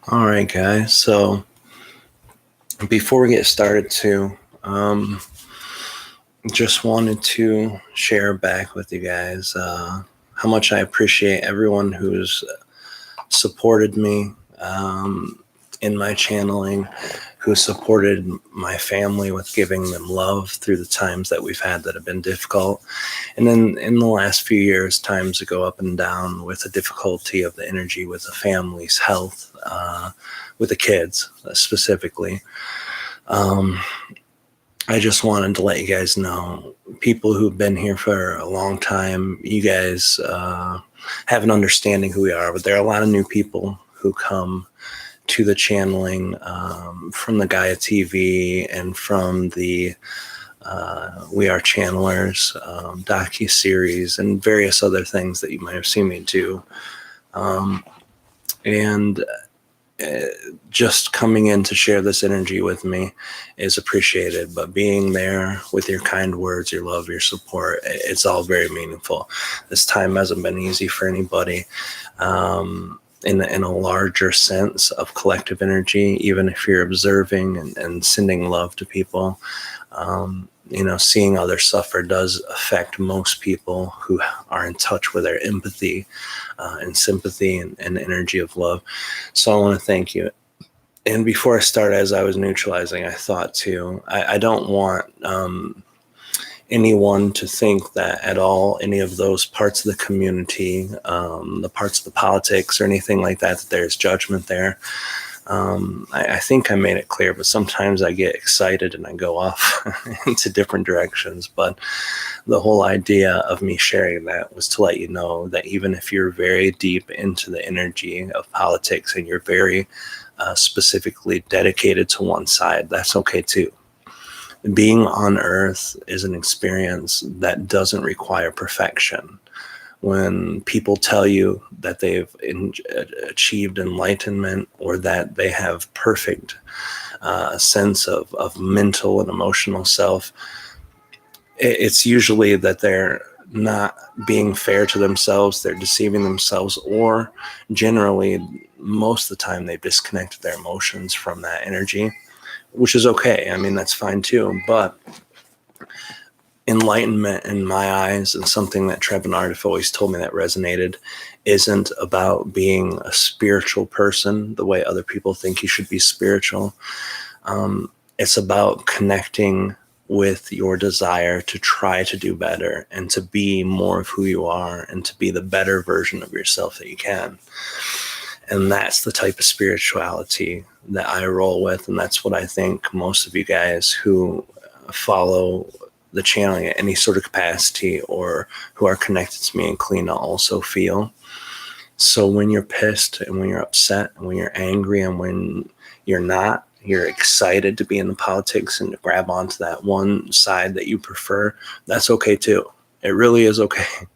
All right, guys. So before we get started, just wanted to share back with you guys how much I appreciate everyone who's supported me in my channeling, who supported my family with giving them love through the times that we've had that have been difficult. And then in the last few years, times go up and down with the difficulty of the energy with the family's health, with the kids specifically. I just wanted to let you guys know, people who've been here for a long time, you guys have an understanding who we are, but there are a lot of new people who come to the channeling from the Gaia TV and from the We Are Channelers docu-series and various other things that you might have seen me do. Just coming in to share this energy with me is appreciated, but being there with your kind words, your love, your support, it's all very meaningful. This time hasn't been easy for anybody. In a larger sense of collective energy, even if you're observing and sending love to people, seeing others suffer does affect most people who are in touch with their empathy and sympathy and energy of love. So I want to thank you. And before I start, as I was neutralizing, I thought too, I don't want anyone to think that at all any of those parts of the community, the parts of the politics or anything like that, that there's judgment there. I think I made it clear, but sometimes I get excited and I go off into different directions. But the whole idea of me sharing that was to let you know that even if you're very deep into the energy of politics and you're very specifically dedicated to one side, that's okay too. Being on Earth is an experience that doesn't require perfection. When people tell you that they've achieved enlightenment or that they have perfect sense of mental and emotional self, it's usually that they're not being fair to themselves, they're deceiving themselves, or generally, most of the time, they've disconnected their emotions from that energy, which is okay. I mean, that's fine too, but enlightenment in my eyes, and something that Treb and Aridif always told me that resonated, isn't about being a spiritual person the way other people think you should be spiritual. It's about connecting with your desire to try to do better and to be more of who you are and to be the better version of yourself that you can. And that's the type of spirituality that I roll with. And that's what I think most of you guys who follow the channeling at any sort of capacity or who are connected to me and Kalina also feel. So when you're pissed and when you're upset and when you're angry and when you're not, you're excited to be in the politics and to grab onto that one side that you prefer, that's okay too. It really is okay.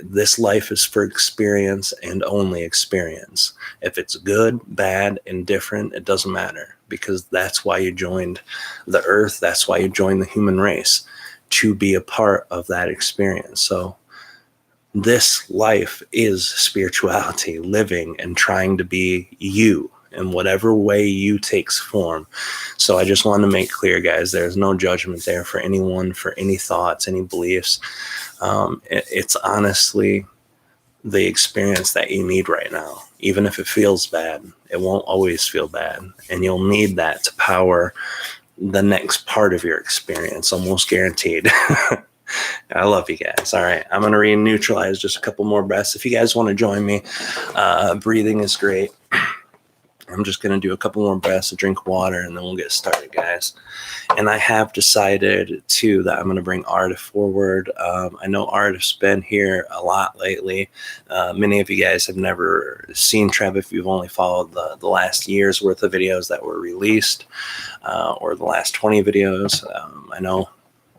This life is for experience and only experience. If it's good, bad, indifferent, it doesn't matter, because that's why you joined the earth. That's why you joined the human race, to be a part of that experience. So this life is spirituality, living and trying to be you in whatever way you takes form. So I just want to make clear, guys, there's no judgment there for anyone, for any thoughts, any beliefs. It's honestly the experience that you need right now. Even if it feels bad, it won't always feel bad. And you'll need that to power the next part of your experience, almost guaranteed. I love you guys. All right, I'm going to re-neutralize just a couple more breaths. If you guys want to join me, breathing is great. I'm just going to do a couple more breaths, a drink of water, and then we'll get started, guys. And I have decided, too, that I'm going to bring Aridif forward. I know Aridif's been here a lot lately. Many of you guys have never seen Treb if you've only followed the last year's worth of videos that were released, or the last 20 videos. I know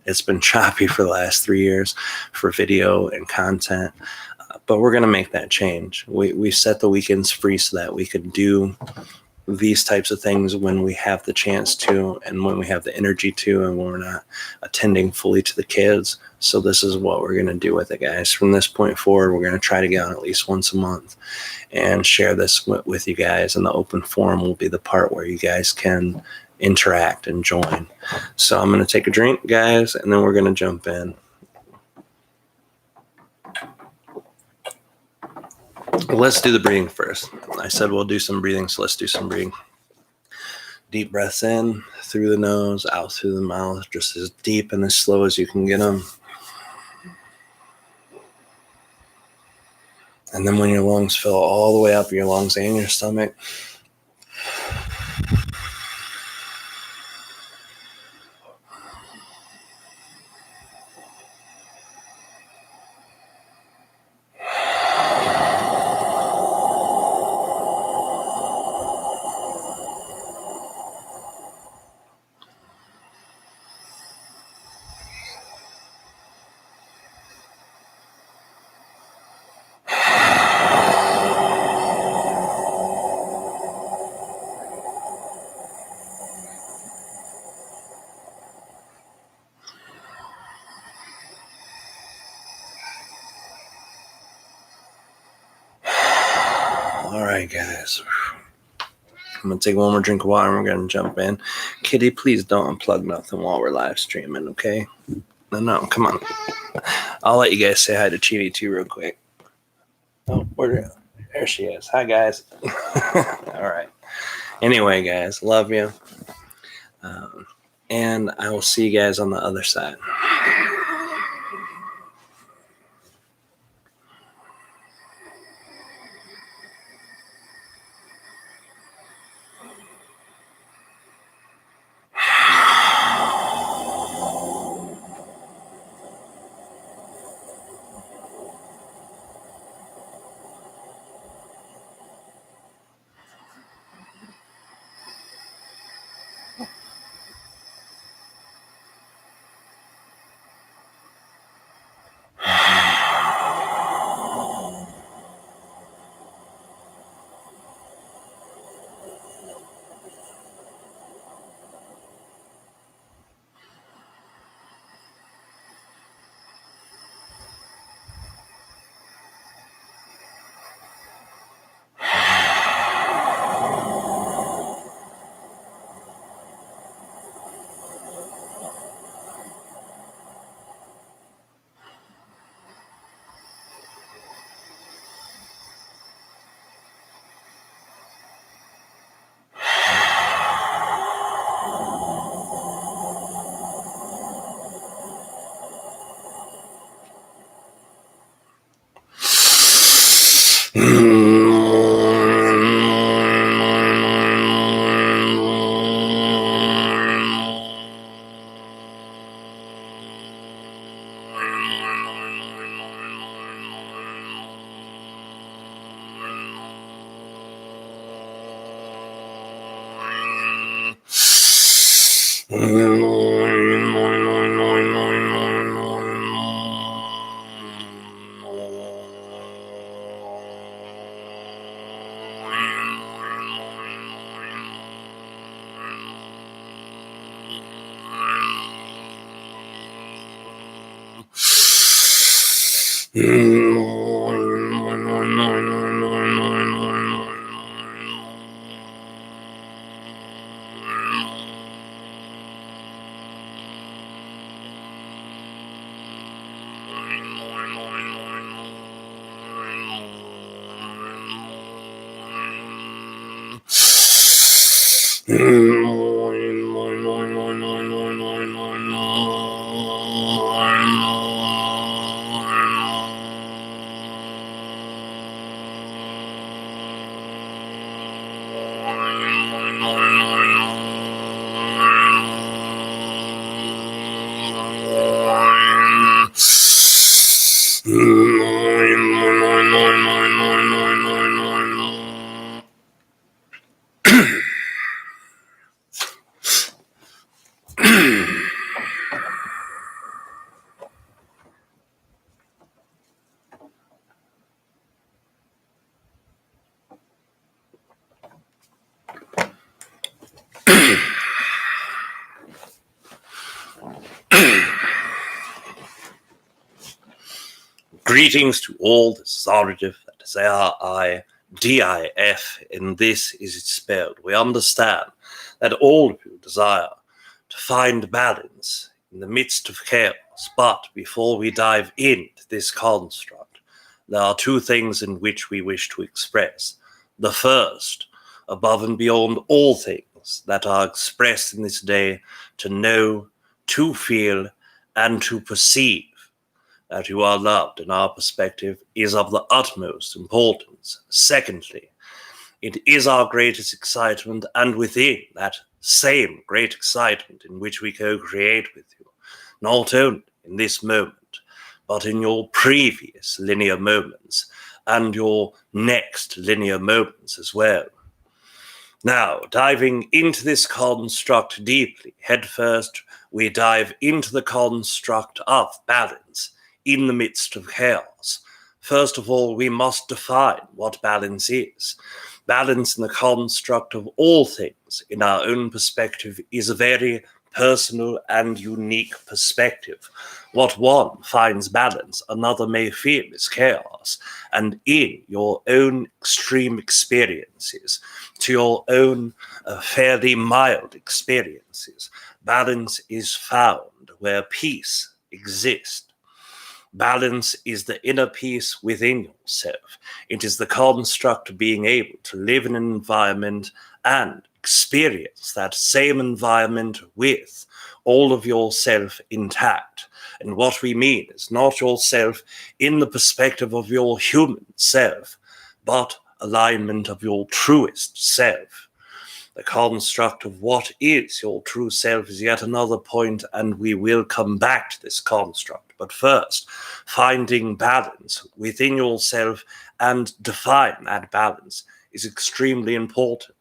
it's been choppy for the last 3 years for video and content. But we're going to make that change. We set the weekends free so that we could do these types of things when we have the chance to, and when we have the energy to, and when we're not attending fully to the kids. So this is what we're going to do with it, guys. From this point forward, we're going to try to get on at least once a month and share this with you guys. And the open forum will be the part where you guys can interact and join. So I'm going to take a drink, guys, and then we're going to jump in. Let's do the breathing first. I said we'll do some breathing, so let's do some breathing. Deep breaths in through the nose, out through the mouth, just as deep and as slow as you can get them. And then when your lungs fill all the way up, your lungs and your stomach, all right, guys. I'm going to take one more drink of water and we're going to jump in. Kitty, please don't unplug nothing while we're live streaming, okay? No, come on. I'll let you guys say hi to Chidi too real quick. Oh, there she is. Hi, guys. All right. Anyway, guys, love you. And I will see you guys on the other side. Greetings to all. This is Aridif, that is Aridif, and this is it spelled. We understand that all of you desire to find balance in the midst of chaos, but before we dive into this construct, there are two things in which we wish to express. The first, above and beyond all things that are expressed in this day, to know, to feel, and to perceive that you are loved in our perspective is of the utmost importance. Secondly, it is our greatest excitement, and within that same great excitement in which we co-create with you, not only in this moment, but in your previous linear moments and your next linear moments as well. Now, diving into this construct deeply, headfirst, we dive into the construct of balance in the midst of chaos. First of all, we must define what balance is. Balance in the construct of all things, in our own perspective, is a very personal and unique perspective. What one finds balance, another may feel is chaos. And in your own extreme experiences, to your own fairly mild experiences, balance is found where peace exists. Balance is the inner peace within yourself. It is the construct of being able to live in an environment and experience that same environment with all of yourself intact. And what we mean is not yourself in the perspective of your human self, but alignment of your truest self. The construct of what is your true self is yet another point, and we will come back to this construct. But first, finding balance within yourself and define that balance is extremely important.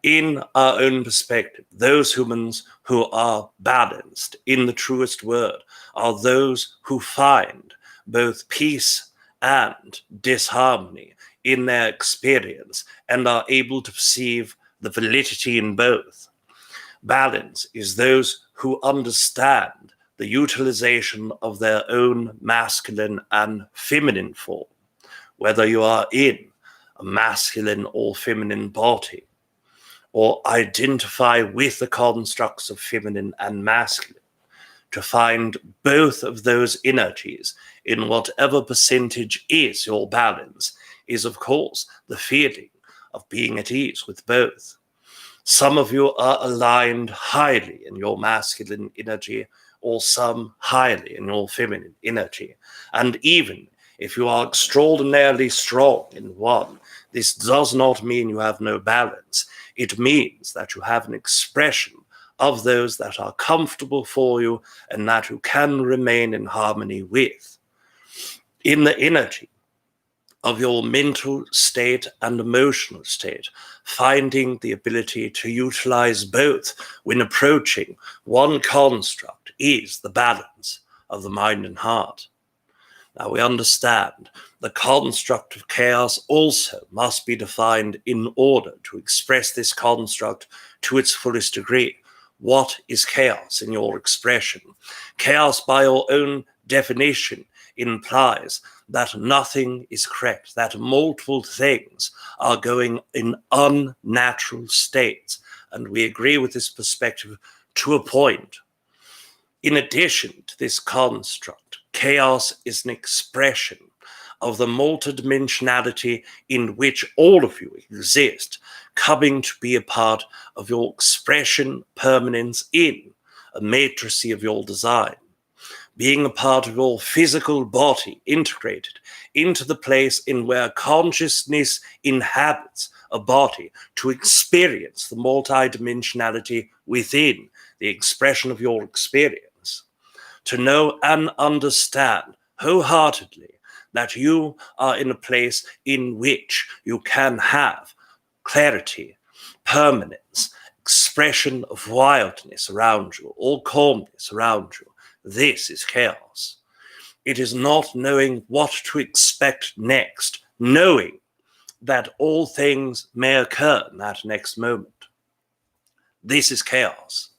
In our own perspective, those humans who are balanced in the truest word are those who find both peace and disharmony in their experience and are able to perceive the validity in both. Balance is those who understand the utilization of their own masculine and feminine form, whether you are in a masculine or feminine body, or identify with the constructs of feminine and masculine, to find both of those energies in whatever percentage is your balance, is of course the feeling of being at ease with both. Some of you are aligned highly in your masculine energy, or some highly in your feminine energy. And even if you are extraordinarily strong in one, this does not mean you have no balance. It means that you have an expression of those that are comfortable for you and that you can remain in harmony with. In the energy of your mental state and emotional state, finding the ability to utilize both when approaching one construct is the balance of the mind and heart. Now we understand the construct of chaos also must be defined in order to express this construct to its fullest degree. What is chaos in your expression? Chaos, by your own definition, implies that nothing is correct, that multiple things are going in unnatural states. And we agree with this perspective to a point. In addition to this construct, chaos is an expression of the multidimensionality in which all of you exist, coming to be a part of your expression permanence in a matrice of your design. Being a part of your physical body integrated into the place in where consciousness inhabits a body to experience the multidimensionality within the expression of your experience. To know and understand wholeheartedly that you are in a place in which you can have clarity, permanence, expression of wildness around you, or calmness around you. This is chaos. It is not knowing what to expect next, knowing that all things may occur in that next moment. This is chaos.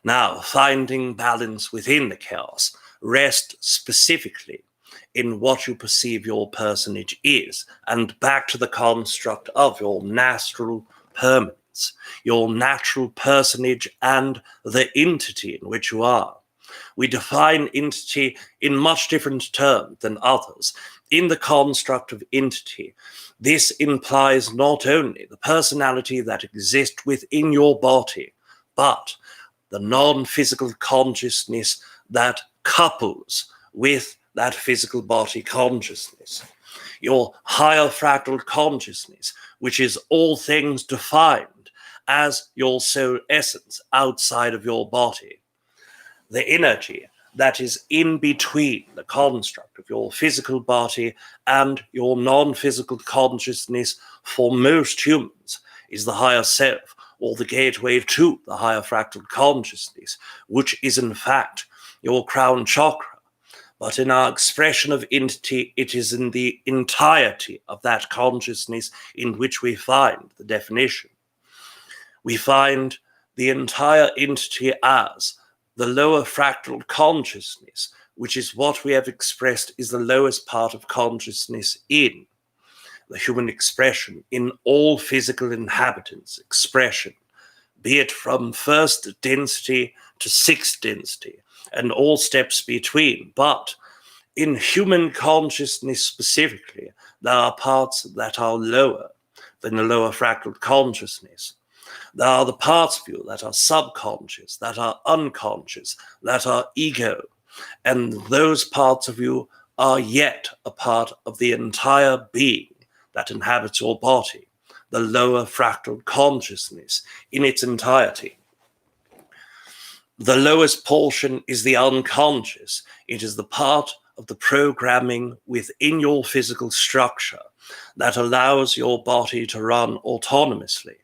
Now, finding balance within the chaos, rest specifically in what you perceive your personage is, and back to the construct of your natural permanence, your natural personage and the entity in which you are. We define entity in much different terms than others. In the construct of entity, this implies not only the personality that exists within your body, but the non-physical consciousness that couples with that physical body consciousness. Your higher fractal consciousness, which is all things defined as your soul essence outside of your body. The energy that is in between the construct of your physical body and your non-physical consciousness for most humans is the higher self, or the gateway to the higher fractal consciousness, which is in fact your crown chakra. But in our expression of entity, it is in the entirety of that consciousness in which we find the definition. We find the entire entity as the lower fractal consciousness, which is what we have expressed is the lowest part of consciousness in the human expression, in all physical inhabitants' expression, be it from first density to sixth density, and all steps between. But in human consciousness specifically, there are parts that are lower than the lower fractal consciousness. There are the parts of you that are subconscious, that are unconscious, that are ego, and those parts of you are yet a part of the entire being that inhabits your body, the lower fractal consciousness in its entirety. The lowest portion is the unconscious. It is the part of the programming within your physical structure that allows your body to run autonomously.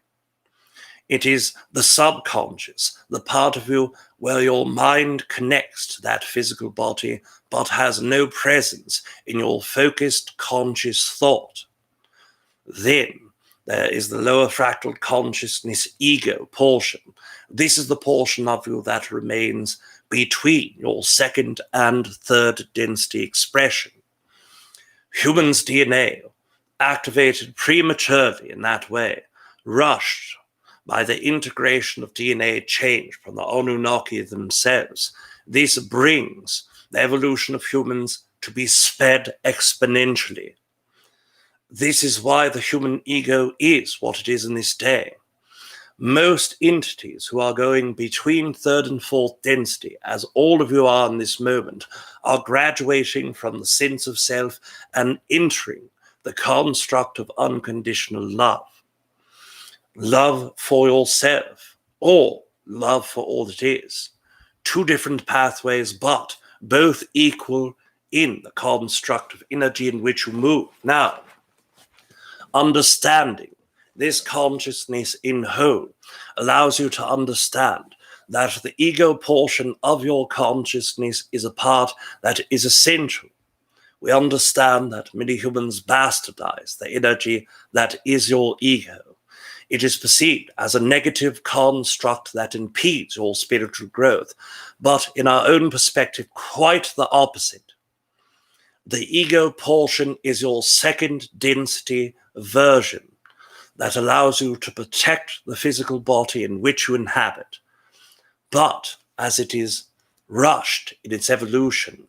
It is the subconscious, the part of you where your mind connects to that physical body but has no presence in your focused conscious thought. Then there is the lower fractal consciousness ego portion. This is the portion of you that remains between your second and third density expression. Humans' DNA, activated prematurely in that way, rushed by the integration of DNA change from the Anunnaki themselves. This brings the evolution of humans to be sped exponentially. This is why the human ego is what it is in this day. Most entities who are going between third and fourth density, as all of you are in this moment, are graduating from the sense of self and entering the construct of unconditional love. Love for yourself, or love for all that is. Two different pathways, but both equal in the construct of energy in which you move. Now, understanding this consciousness in whole allows you to understand that the ego portion of your consciousness is a part that is essential. We understand that many humans bastardize the energy that is your ego. It is perceived as a negative construct that impedes your spiritual growth, but in our own perspective, quite the opposite. The ego portion is your second density version that allows you to protect the physical body in which you inhabit. But as it is rushed in its evolution,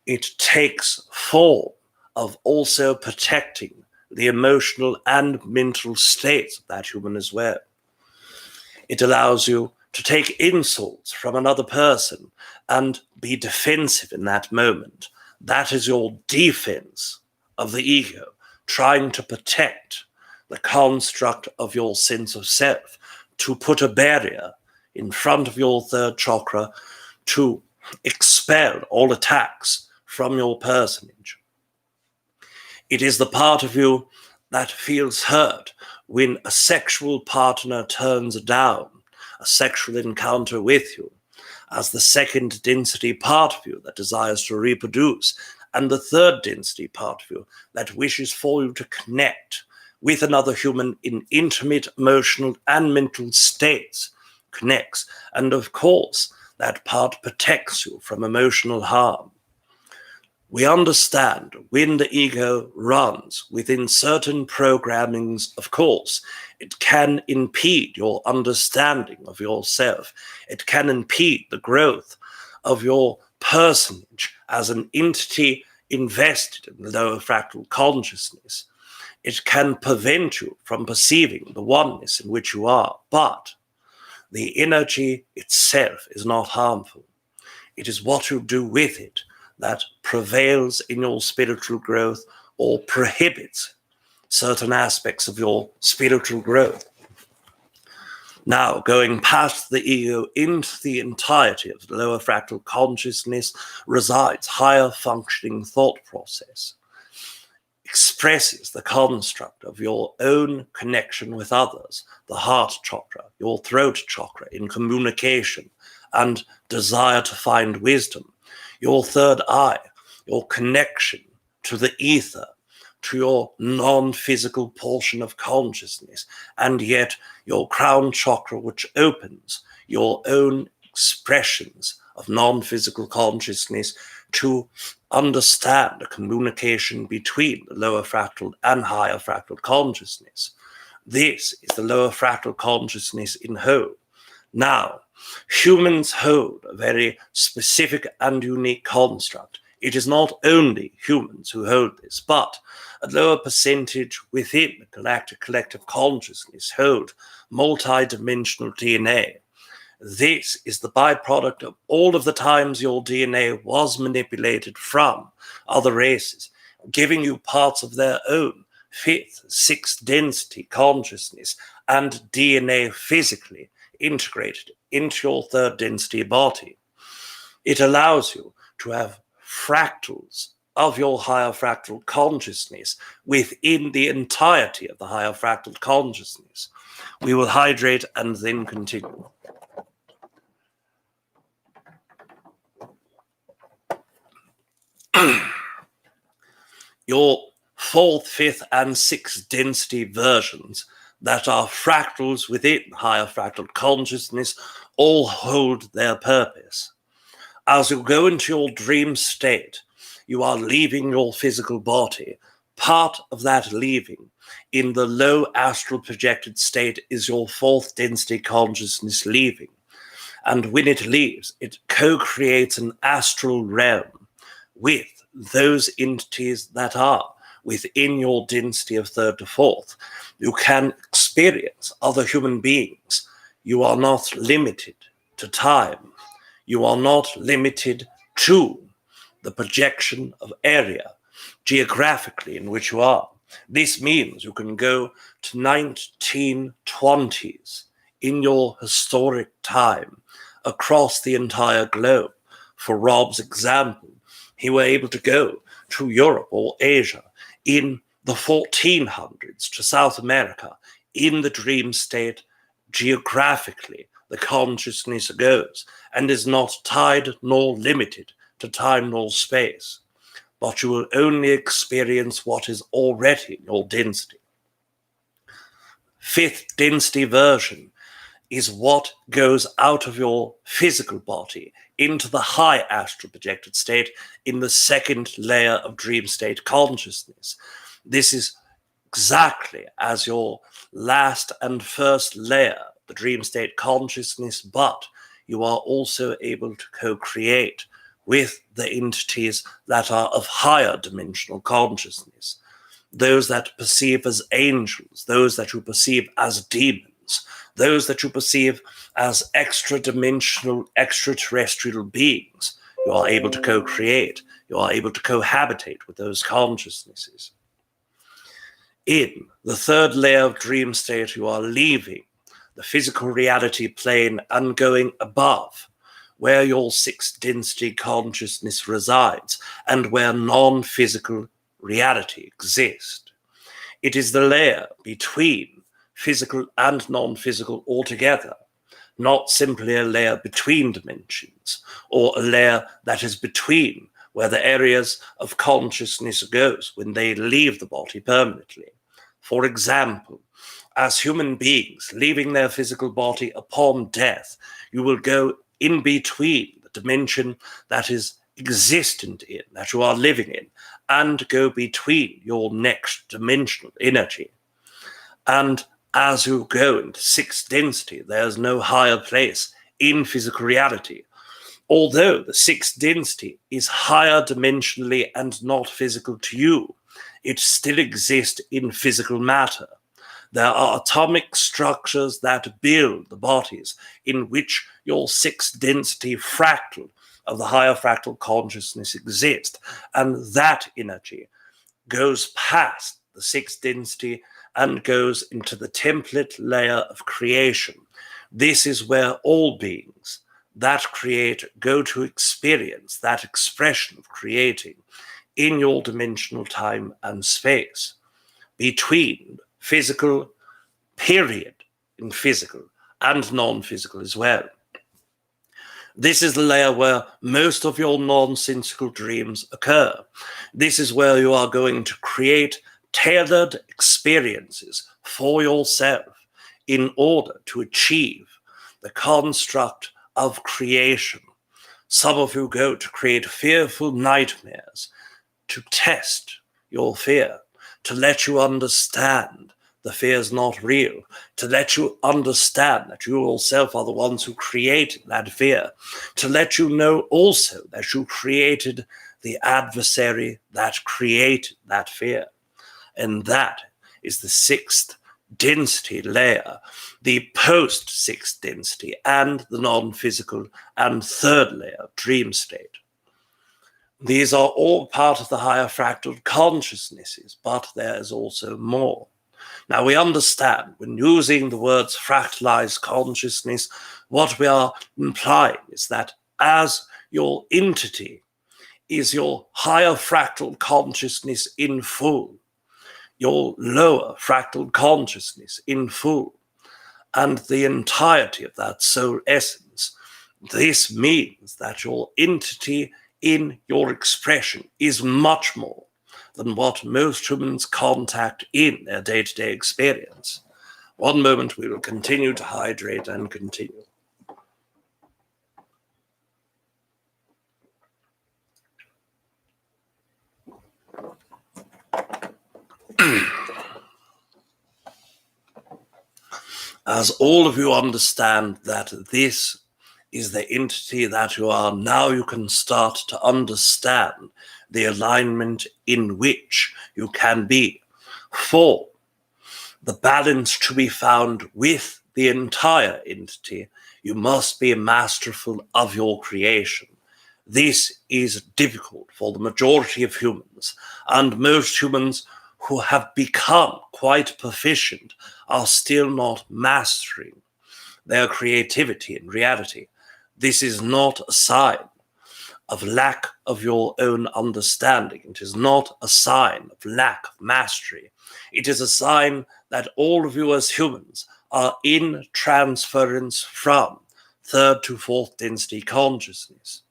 it takes form of also protecting the emotional and mental states of that human as well. It allows you to take insults from another person and be defensive in that moment. That is your defense of the ego, trying to protect the construct of your sense of self, to put a barrier in front of your third chakra to expel all attacks from your personage. It is the part of you that feels hurt when a sexual partner turns down a sexual encounter with you, as the second density part of you that desires to reproduce, and the third density part of you that wishes for you to connect with another human in intimate emotional and mental states connects. And of course, that part protects you from emotional harm. We understand when the ego runs within certain programmings, of course, it can impede your understanding of yourself. It can impede the growth of your personage as an entity invested in the lower fractal consciousness. It can prevent you from perceiving the oneness in which you are, but the energy itself is not harmful. It is what you do with it that prevails in your spiritual growth or prohibits certain aspects of your spiritual growth. Now, going past the ego into the entirety of the lower fractal consciousness resides higher functioning thought process, expresses the construct of your own connection with others, the heart chakra, your throat chakra in communication and desire to find wisdom, your third eye, your connection to the ether, to your non-physical portion of consciousness, and yet your crown chakra, which opens your own expressions of non-physical consciousness to understand the communication between the lower fractal and higher fractal consciousness. This is the lower fractal consciousness in whole. Now, humans hold a very specific and unique construct. It is not only humans who hold this, but a lower percentage within the galactic collective consciousness hold multi-dimensional DNA. This is the byproduct of all of the times your DNA was manipulated from other races, giving you parts of their own fifth, sixth density consciousness and DNA physically integrated into your third density body. It allows you to have fractals of your higher fractal consciousness within the entirety of the higher fractal consciousness. We will hydrate and then continue. Your fourth, fifth, and sixth density versions that are fractals within higher fractal consciousness all hold their purpose. As you go into your dream state, you are leaving your physical body. Part of that leaving in the low astral projected state is your fourth density consciousness leaving. And when it leaves, it co-creates an astral realm with those entities that are within your density of third to fourth. You can experience other human beings. You are not limited to time. You are not limited to the projection of area geographically in which you are. This means you can go to 1920s in your historic time across the entire globe. For Rob's example, he were able to go to Europe or Asia in the 1400s, to South America, in the dream state. Geographically, the consciousness goes and is not tied nor limited to time nor space, but you will only experience what is already in your density. Fifth density version is what goes out of your physical body into the high astral projected state in the second layer of dream state consciousness. This is exactly as your last and first layer, the dream state consciousness, but you are also able to co-create with the entities that are of higher dimensional consciousness, those that perceive as angels, those that you perceive as demons, those that you perceive as extra-dimensional, extraterrestrial beings. You are able to co-create. You are able to cohabitate with those consciousnesses. In the third layer of dream state, you are leaving the physical reality plane and going above, where your sixth density consciousness resides and where non-physical reality exists. It is the layer between physical and non-physical altogether, not simply a layer between dimensions or a layer that is between where the areas of consciousness goes when they leave the body permanently. For example, as human beings, leaving their physical body upon death, you will go in between the dimension that is existent in, that you are living in, and go between your next dimensional energy. And as you go into sixth density, there's no higher place in physical reality. Although the sixth density is higher dimensionally and not physical to you, it still exists in physical matter. There are atomic structures that build the bodies in which your sixth density fractal of the higher fractal consciousness exists, and that energy goes past the sixth density and goes into the template layer of creation. This is where all beings that create go to experience that expression of creating in your dimensional time and space, between physical, period, in physical, and non-physical as well. This is the layer where most of your nonsensical dreams occur. This is where you are going to create tailored experiences for yourself in order to achieve the construct of creation. Some of you go to create fearful nightmares to test your fear, to let you understand the fear is not real, to let you understand that you yourself are the ones who created that fear, to let you know also that you created the adversary that created that fear. And that is the sixth density layer, the post-sixth density, and the non-physical and third layer, dream state. These are all part of the higher fractal consciousnesses, but there is also more. Now, we understand when using the words fractalized consciousness, what we are implying is that as your entity is your higher fractal consciousness in full, your lower fractal consciousness in full, and the entirety of that soul essence, this means that your entity in your expression is much more than what most humans contact in their day-to-day experience. One moment, we will continue to hydrate and continue. As all of you understand that this is the entity that you are, now you can start to understand the alignment in which you can be. For the balance to be found with the entire entity, you must be masterful of your creation. This is difficult for the majority of humans, and most humans who have become quite proficient are still not mastering their creativity in reality. This is not a sign of lack of your own understanding. It is not a sign of lack of mastery. It is a sign that all of you as humans are in transference from third to fourth density consciousness.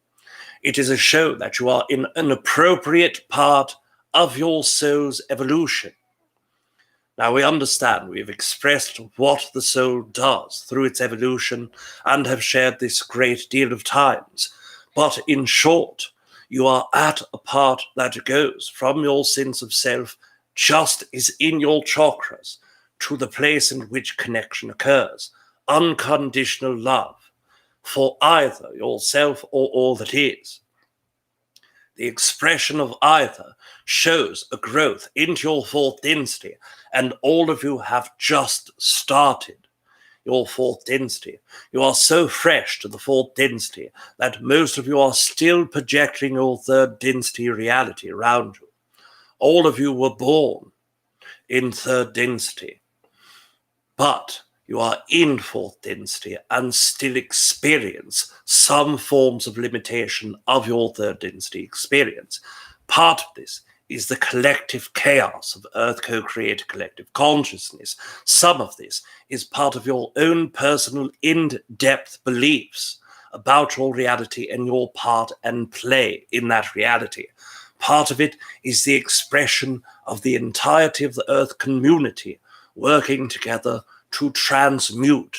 It is a show that you are in an appropriate part of your soul's evolution. Now, we understand, we've expressed what the soul does through its evolution and have shared this great deal of times. But in short, you are at a part that goes from your sense of self, just as in your chakras, to the place in which connection occurs, unconditional love for either yourself or all that is. The expression of either shows a growth into your fourth density, and all of you have just started your fourth density. You are so fresh to the fourth density that most of you are still projecting your third density reality around you. All of you were born in third density, but you are in fourth density and still experience some forms of limitation of your third density experience. Part of this is the collective chaos of Earth co-created collective consciousness. Some of this is part of your own personal in-depth beliefs about your reality and your part and play in that reality. Part of it is the expression of the entirety of the Earth community working together to transmute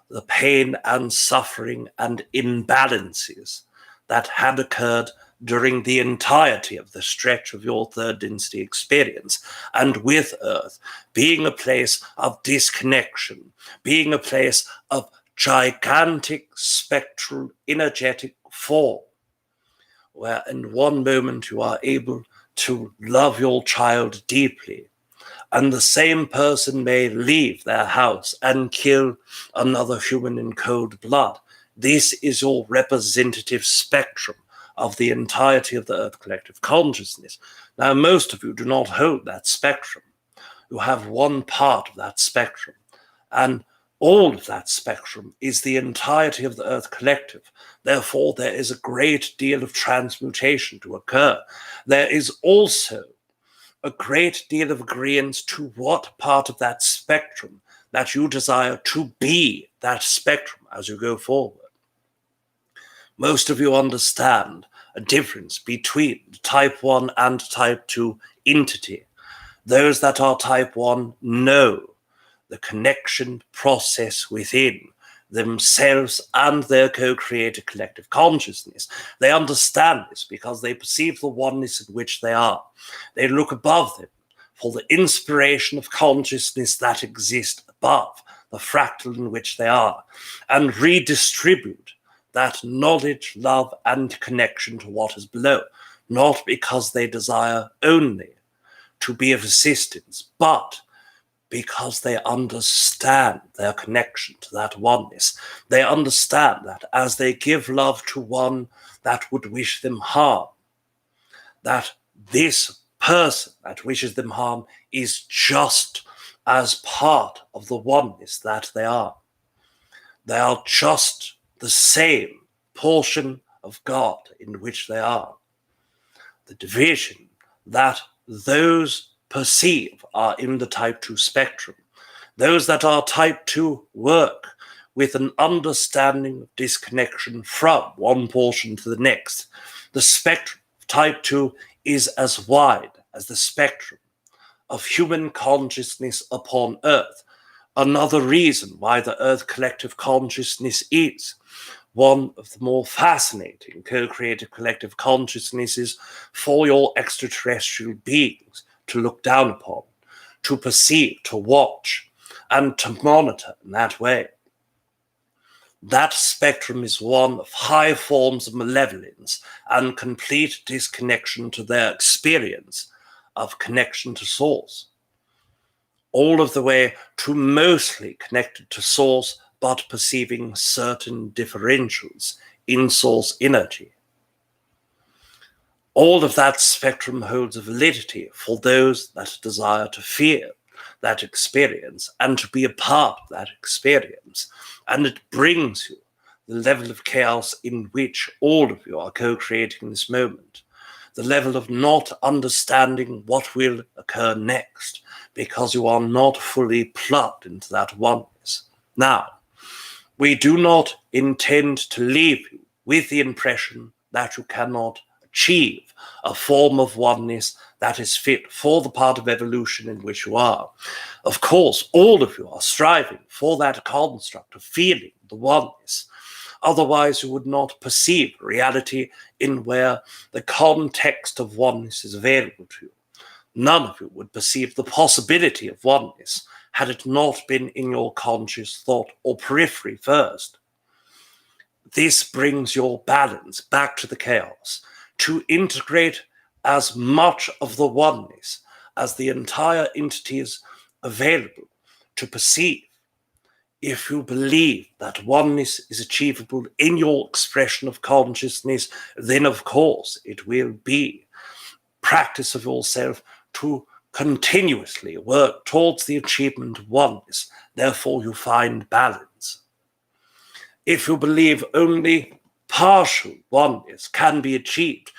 the pain and suffering and imbalances that had occurred during the entirety of the stretch of your third density experience, and with Earth being a place of disconnection, being a place of gigantic spectral energetic form, where in one moment you are able to love your child deeply, and the same person may leave their house and kill another human in cold blood. This is your representative spectrum of the entirety of the Earth collective consciousness. Now, most of you do not hold that spectrum. You have one part of that spectrum, and all of that spectrum is the entirety of the Earth collective. Therefore, there is a great deal of transmutation to occur. There is also a great deal of agreement to what part of that spectrum that you desire to be that spectrum as you go forward. Most of you understand a difference between type 1 and type 2 entity. Those that are type 1 know the connection process within themselves and their co-created collective consciousness. They understand this because they perceive the oneness in which they are. They look above them for the inspiration of consciousness that exists above the fractal in which they are, and redistribute that knowledge, love, and connection to what is below, not because they desire only to be of assistance, but because they understand their connection to that oneness. They understand that as they give love to one that would wish them harm, that this person that wishes them harm is just as part of the oneness that they are. They are just the same portion of God in which they are. The division that those perceive are in the type 2 spectrum. Those that are type 2 work with an understanding of disconnection from one portion to the next. The spectrum of type 2 is as wide as the spectrum of human consciousness upon Earth. Another reason why the Earth collective consciousness is one of the more fascinating co-created collective consciousnesses for your extraterrestrial beings to look down upon, to perceive, to watch, and to monitor in that way. That spectrum is one of high forms of malevolence and complete disconnection to their experience of connection to Source. All of the way to mostly connected to Source, but perceiving certain differentials in Source energy. All of that spectrum holds a validity for those that desire to fear that experience and to be a part of that experience. And it brings you the level of chaos in which all of you are co-creating in this moment. The level of not understanding what will occur next, because you are not fully plugged into that oneness. Now, we do not intend to leave you with the impression that you cannot achieve a form of oneness that is fit for the part of evolution in which you are. Of course, all of you are striving for that construct of feeling the oneness. Otherwise, you would not perceive reality in where the context of oneness is available to you. None of you would perceive the possibility of oneness had it not been in your conscious thought or periphery first. This brings your balance back to the chaos, to integrate as much of the oneness as the entire entity is available to perceive. If you believe that oneness is achievable in your expression of consciousness, then of course it will be practice of yourself to continuously work towards the achievement of oneness. Therefore, you find balance. If you believe only partial oneness can be achieved,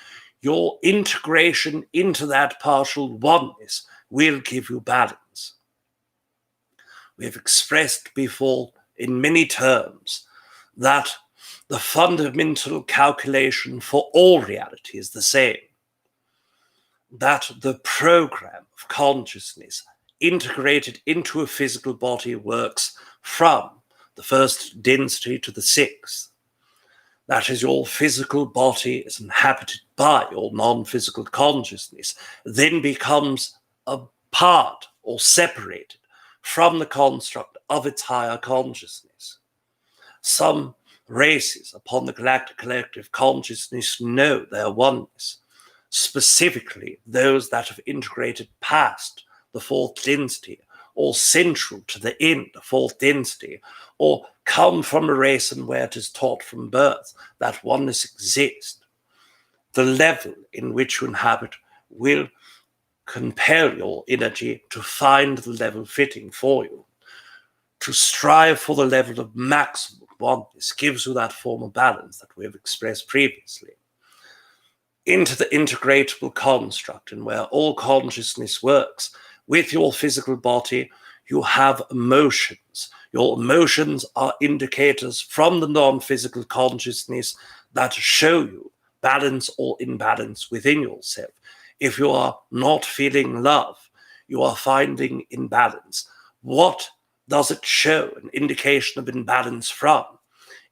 your integration into that partial oneness will give you balance. We have expressed before in many terms that the fundamental calculation for all reality is the same. That the program of consciousness integrated into a physical body works from the first density to the sixth. That is, your physical body is inhabited by your non-physical consciousness, then becomes a part or separated from the construct of its higher consciousness. Some races upon the galactic collective consciousness know their oneness, specifically those that have integrated past the fourth density, or central to the end, the fourth density, or come from a race and where it is taught from birth that oneness exists. The level in which you inhabit will compel your energy to find the level fitting for you. To strive for the level of maximum oneness gives you that form of balance that we have expressed previously. Into the integratable construct, and where all consciousness works with your physical body, you have emotions. Your emotions are indicators from the non-physical consciousness that show you balance or imbalance within yourself. If you are not feeling love, you are finding imbalance. What does it show an indication of imbalance from?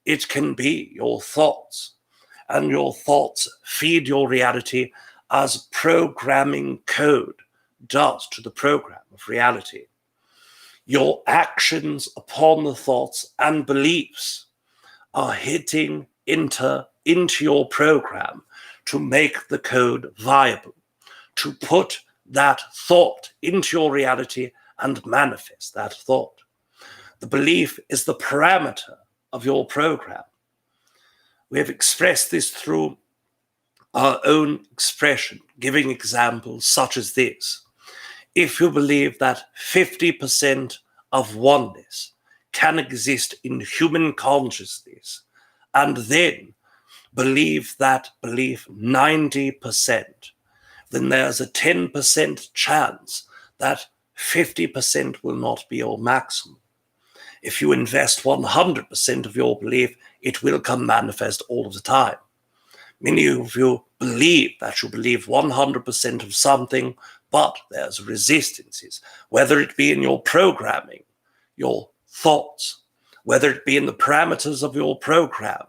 It can be your thoughts, and your thoughts feed your reality as programming code does to the program of reality. Your actions upon the thoughts and beliefs are hitting into your program to make the code viable, to put that thought into your reality and manifest that thought. The belief is the parameter of your program. We have expressed this through our own expression, giving examples such as this. If you believe that 50% of oneness can exist in human consciousness, and then believe that belief 90%, then there's a 10% chance that 50% will not be your maximum. If you invest 100% of your belief, it will come manifest all of the time. Many of you believe that you believe 100% of something, but there's resistances, whether it be in your programming, your thoughts, whether it be in the parameters of your program,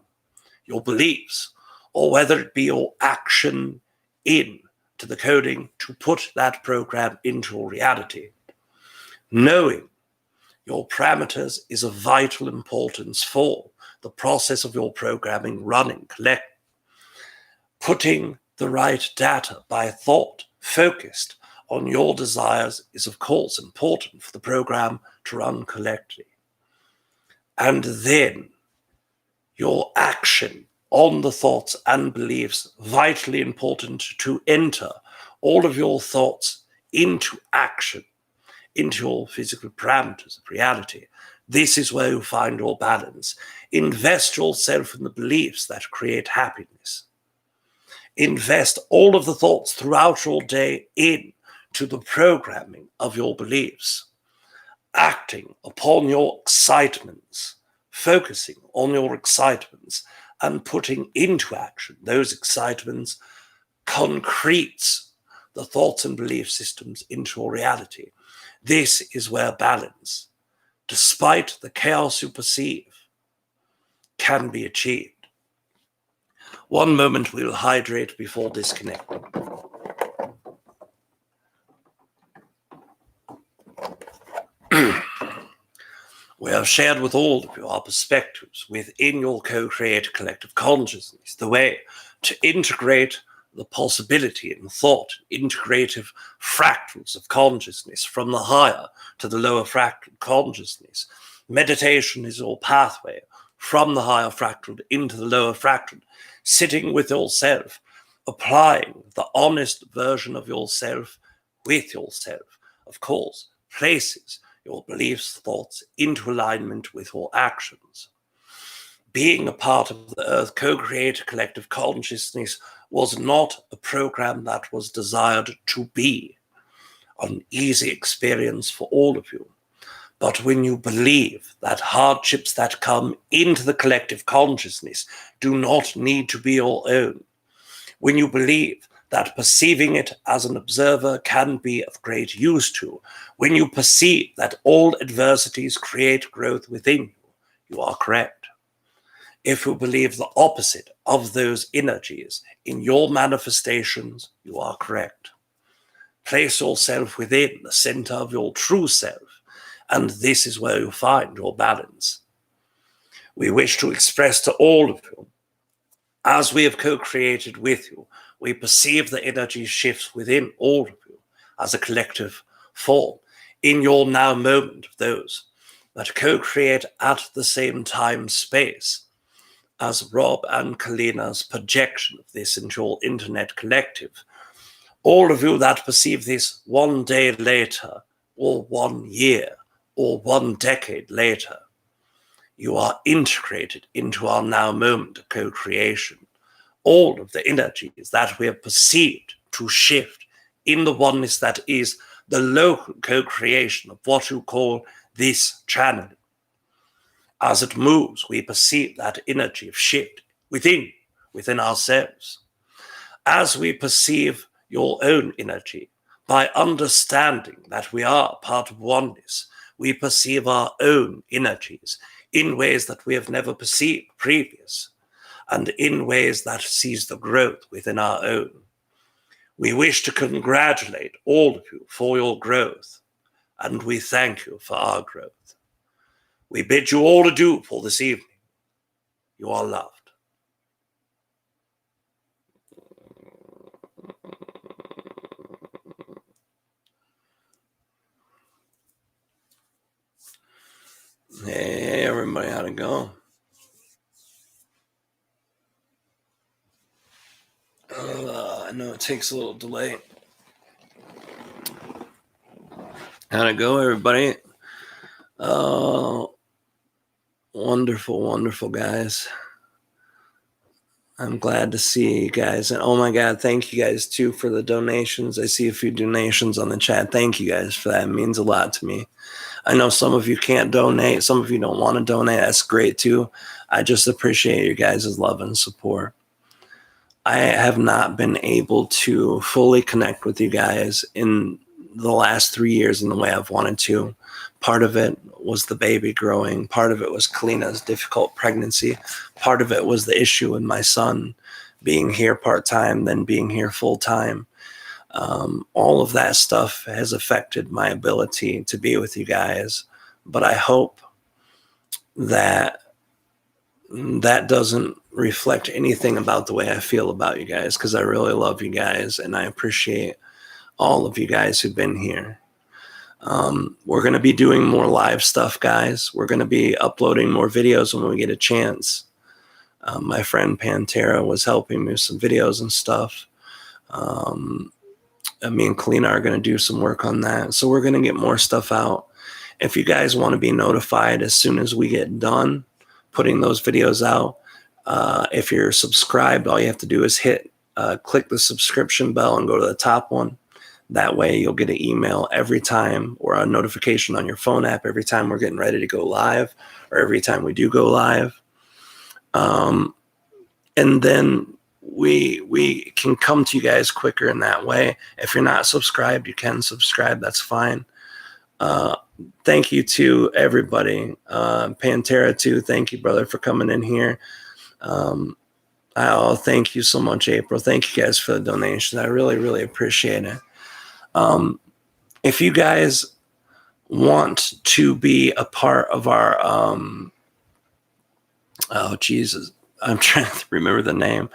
your beliefs, or whether it be your action into the coding to put that program into reality. Knowing your parameters is of vital importance for the process of your programming running correctly. Putting the right data by thought focused on your desires is of course important for the program to run correctly. And then your action on the thoughts and beliefs, vitally important to enter all of your thoughts into action, into your physical parameters of reality. This is where you find your balance. Invest yourself in the beliefs that create happiness. Invest all of the thoughts throughout your day into the programming of your beliefs, acting upon your excitements, focusing on your excitements, and putting into action those excitements concretes the thoughts and belief systems into your reality. This is where balance, despite the chaos you perceive, can be achieved. One moment, we will hydrate before disconnecting. We have shared with all of you our perspectives within your co-created collective consciousness, the way to integrate the possibility in thought, integrative fractals of consciousness from the higher to the lower fractal consciousness. Meditation is your pathway from the higher fractal into the lower fractal, sitting with yourself, applying the honest version of yourself with yourself, of course, places your beliefs, thoughts into alignment with your actions. Being a part of the Earth co-created collective consciousness was not a program that was desired to be an easy experience for all of you. But when you believe that hardships that come into the collective consciousness do not need to be your own, when you believe that perceiving it as an observer can be of great use to. When you perceive that all adversities create growth within you, you are correct. If you believe the opposite of those energies in your manifestations, you are correct. Place yourself within the center of your true self, and this is where you find your balance. We wish to express to all of you, as we have co-created with you, we perceive the energy shifts within all of you as a collective form in your now moment of those that co-create at the same time space as Rob and Kalina's projection of this into your internet collective. All of you that perceive this 1 day later, or 1 year, or 1 decade later, you are integrated into our now moment of co-creation. All of the energies that we have perceived to shift in the oneness that is the local co-creation of what you call this channeling. As it moves, we perceive that energy of shift within ourselves. As we perceive your own energy, by understanding that we are part of oneness, we perceive our own energies in ways that we have never perceived previous, and in ways that sees the growth within our own. We wish to congratulate all of you for your growth, and we thank you for our growth. We bid you all adieu for this evening. You are loved. Hey, everybody, how'd it go? I know it takes a little delay. How'd it go, everybody? Wonderful, wonderful, guys. I'm glad to see you guys. And oh my God, thank you guys too for the donations. I see a few donations on the chat. Thank you guys for that. It means a lot to me. I know some of you can't donate. Some of you don't want to donate. That's great too. I just appreciate you guys' love and support. I have not been able to fully connect with you guys in the last 3 years in the way I've wanted to. Part of it was the baby growing. Part of it was Kalina's difficult pregnancy. Part of it was the issue with my son being here part-time, then being here full-time. All of that stuff has affected my ability to be with you guys. But I hope that that doesn't reflect anything about the way I feel about you guys, because I really love you guys and I appreciate all of you guys who've been here. We're going to be doing more live stuff, guys. We're going to be uploading more videos when we get a chance. My friend Pantera was helping me with some videos and stuff. Me and Kalina are going to do some work on that. So we're going to get more stuff out. If you guys want to be notified as soon as we get done putting those videos out, if you're subscribed, all you have to do is click the subscription bell and go to the top one. That way you'll get an email every time, or a notification on your phone app every time we're getting ready to go live, or every time we do go live. And then we can come to you guys quicker in that way. If you're not subscribed, you can subscribe. That's fine. Thank you to everybody. Pantera too. Thank you, brother, for coming in here. Thank you so much, April. Thank you guys for the donation. I really, really appreciate it. If you guys want to be a part of our, oh Jesus, I'm trying to remember the name.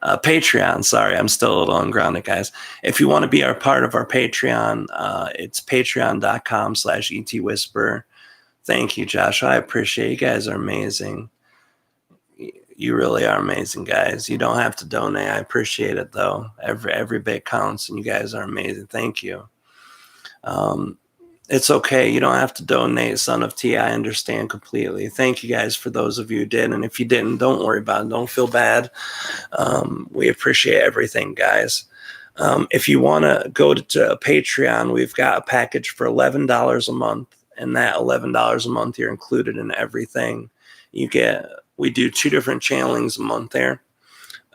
Patreon. Sorry, I'm still a little ungrounded, guys. If you want to be part of our Patreon, it's patreon.com/etwhisper. Thank you, Josh. I appreciate you guys are amazing. You really are amazing, guys. You don't have to donate. I appreciate it though. Every bit counts, and you guys are amazing. Thank you. It's okay. You don't have to donate, Son of T. I understand completely. Thank you guys for those of you who did. And if you didn't, don't worry about it. Don't feel bad. We appreciate everything, guys. If you want to go to Patreon, we've got a package for $11 a month. And that $11 a month, you're included in everything. We do 2 different channelings a month there.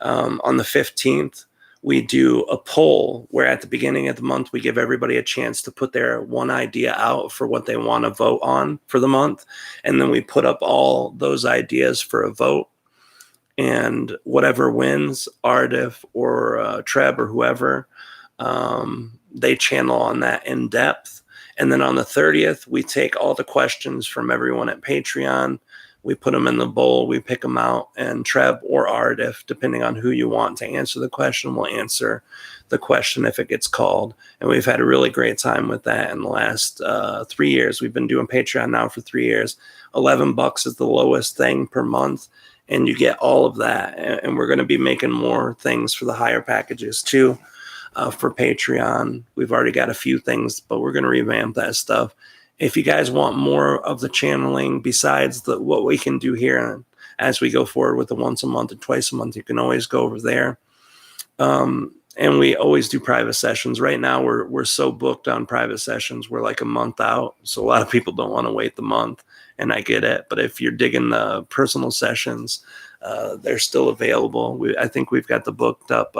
On the 15th, we do a poll where at the beginning of the month, we give everybody a chance to put their one idea out for what they want to vote on for the month. And then we put up all those ideas for a vote. And whatever wins, Aridif or Treb or whoever, they channel on that in depth. And then on the 30th, we take all the questions from everyone at Patreon. We put them in the bowl, we pick them out, and Treb or Aridif, depending on who you want to answer the question, will answer the question if it gets called. And we've had a really great time with that in the last 3 years. We've been doing Patreon now for 3 years. $11 is the lowest thing per month, and you get all of that. And we're going to be making more things for the higher packages too. For Patreon, we've already got a few things, but we're going to revamp that stuff. If you guys want more of the channeling besides what we can do here as we go forward with the once a month and twice a month, you can always go over there. And we always do private sessions. Right now, we're so booked on private sessions. We're like a month out. So a lot of people don't want to wait the month, and I get it. But if you're digging the personal sessions, they're still available. I think we've got the booked up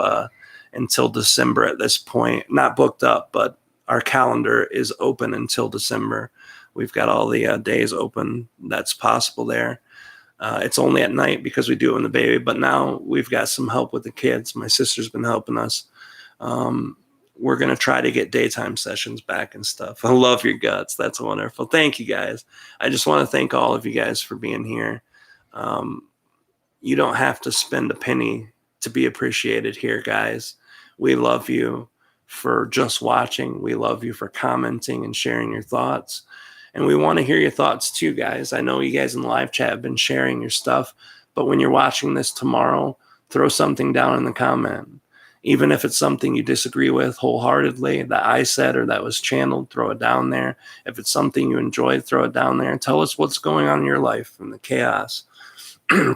until December at this point. Not booked up, but our calendar is open until December. We've got all the days open that's possible there. It's only at night because we do it with the baby, but now we've got some help with the kids. My sister's been helping us. We're going to try to get daytime sessions back and stuff. I love your guts. That's wonderful. Thank you, guys. I just want to thank all of you guys for being here. You don't have to spend a penny to be appreciated here, guys. We love you for just watching. We love you for commenting and sharing your thoughts. And we want to hear your thoughts too, guys. I know you guys in the live chat have been sharing your stuff, but when you're watching this tomorrow, throw something down in the comment. Even if it's something you disagree with wholeheartedly, that I said or that was channeled, throw it down there. If it's something you enjoyed, throw it down there. Tell us what's going on in your life and the chaos.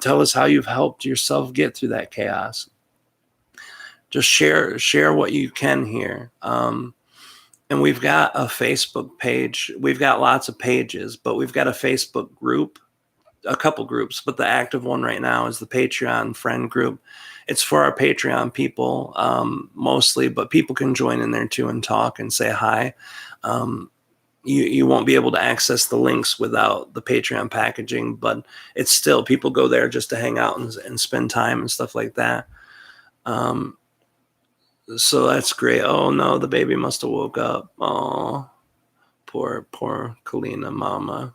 Tell us how you've helped yourself get through that chaos. Just share what you can here. And we've got a Facebook page. We've got lots of pages, but we've got a Facebook group, a couple groups, but the active one right now is the Patreon friend group. It's for our Patreon people mostly, but people can join in there too and talk and say hi. You won't be able to access the links without the Patreon packaging, but it's still, people go there just to hang out and spend time and stuff like that. So that's great. Oh no, the baby must have woke up. Oh, poor Kalina mama.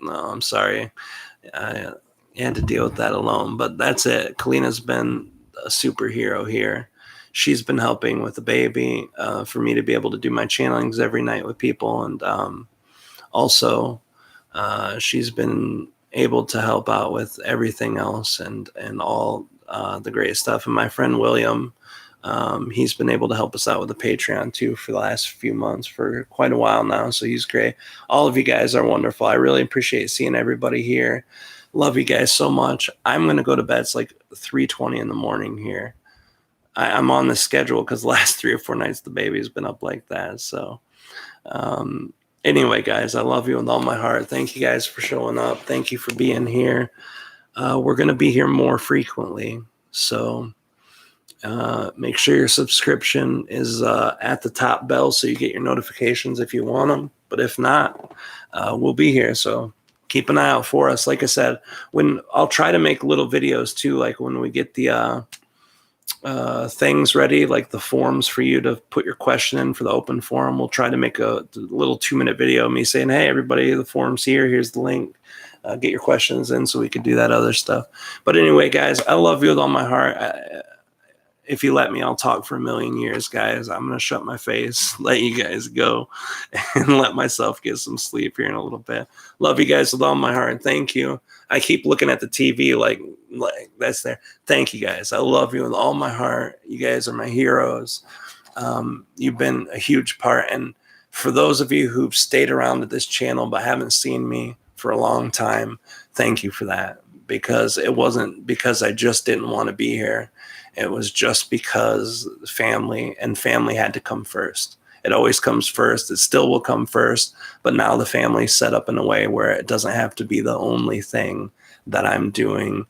No, I'm sorry. I had to deal with that alone, but that's it. Kalina's been a superhero here. She's been helping with the baby for me to be able to do my channelings every night with people. And also she's been able to help out with everything else and all the great stuff. And my friend William, he's been able to help us out with the Patreon too for the last few months, for quite a while now. So he's great. All of you guys are wonderful. I really appreciate seeing everybody here. Love you guys so much. I'm going to go to bed. It's like 3:20 in the morning here. I'm on the schedule because the last 3 or 4 nights the baby's been up like that. So anyway, guys, I love you with all my heart. Thank you guys for showing up. Thank you for being here. We're going to be here more frequently. So make sure your subscription is at the top bell so you get your notifications if you want them. But if not, we'll be here. So keep an eye out for us. Like I said, I'll try to make little videos too, like when we get the things ready, like the forms for you to put your question in for the open forum. We'll try to make a little 2-minute video of me saying, hey, everybody, the forum's here. Here's the link. Get your questions in so we can do that other stuff. But anyway, guys, I love you with all my heart. If you let me, I'll talk for a million years, guys. I'm going to shut my face, let you guys go, and let myself get some sleep here in a little bit. Love you guys with all my heart. Thank you. I keep looking at the TV like that's there. Thank you, guys. I love you with all my heart. You guys are my heroes. You've been a huge part. And for those of you who've stayed around at this channel but haven't seen me for a long time, thank you for that. Because it wasn't because I just didn't want to be here. It was just because family had to come first. It always comes first. It still will come first. But now the family's set up in a way where it doesn't have to be the only thing that I'm doing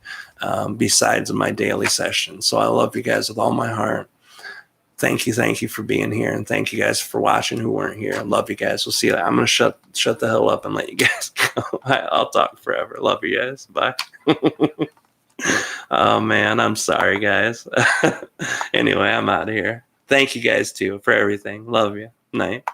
besides my daily session. So I love you guys with all my heart. thank you for being here, and thank you guys for watching who weren't here. I love you guys. We'll see you. I'm gonna shut the hell up and let you guys go. I'll talk forever. Love you guys. Bye. Oh man, I'm sorry, guys. Anyway, I'm out of here. Thank you guys too for everything. Love you. Night.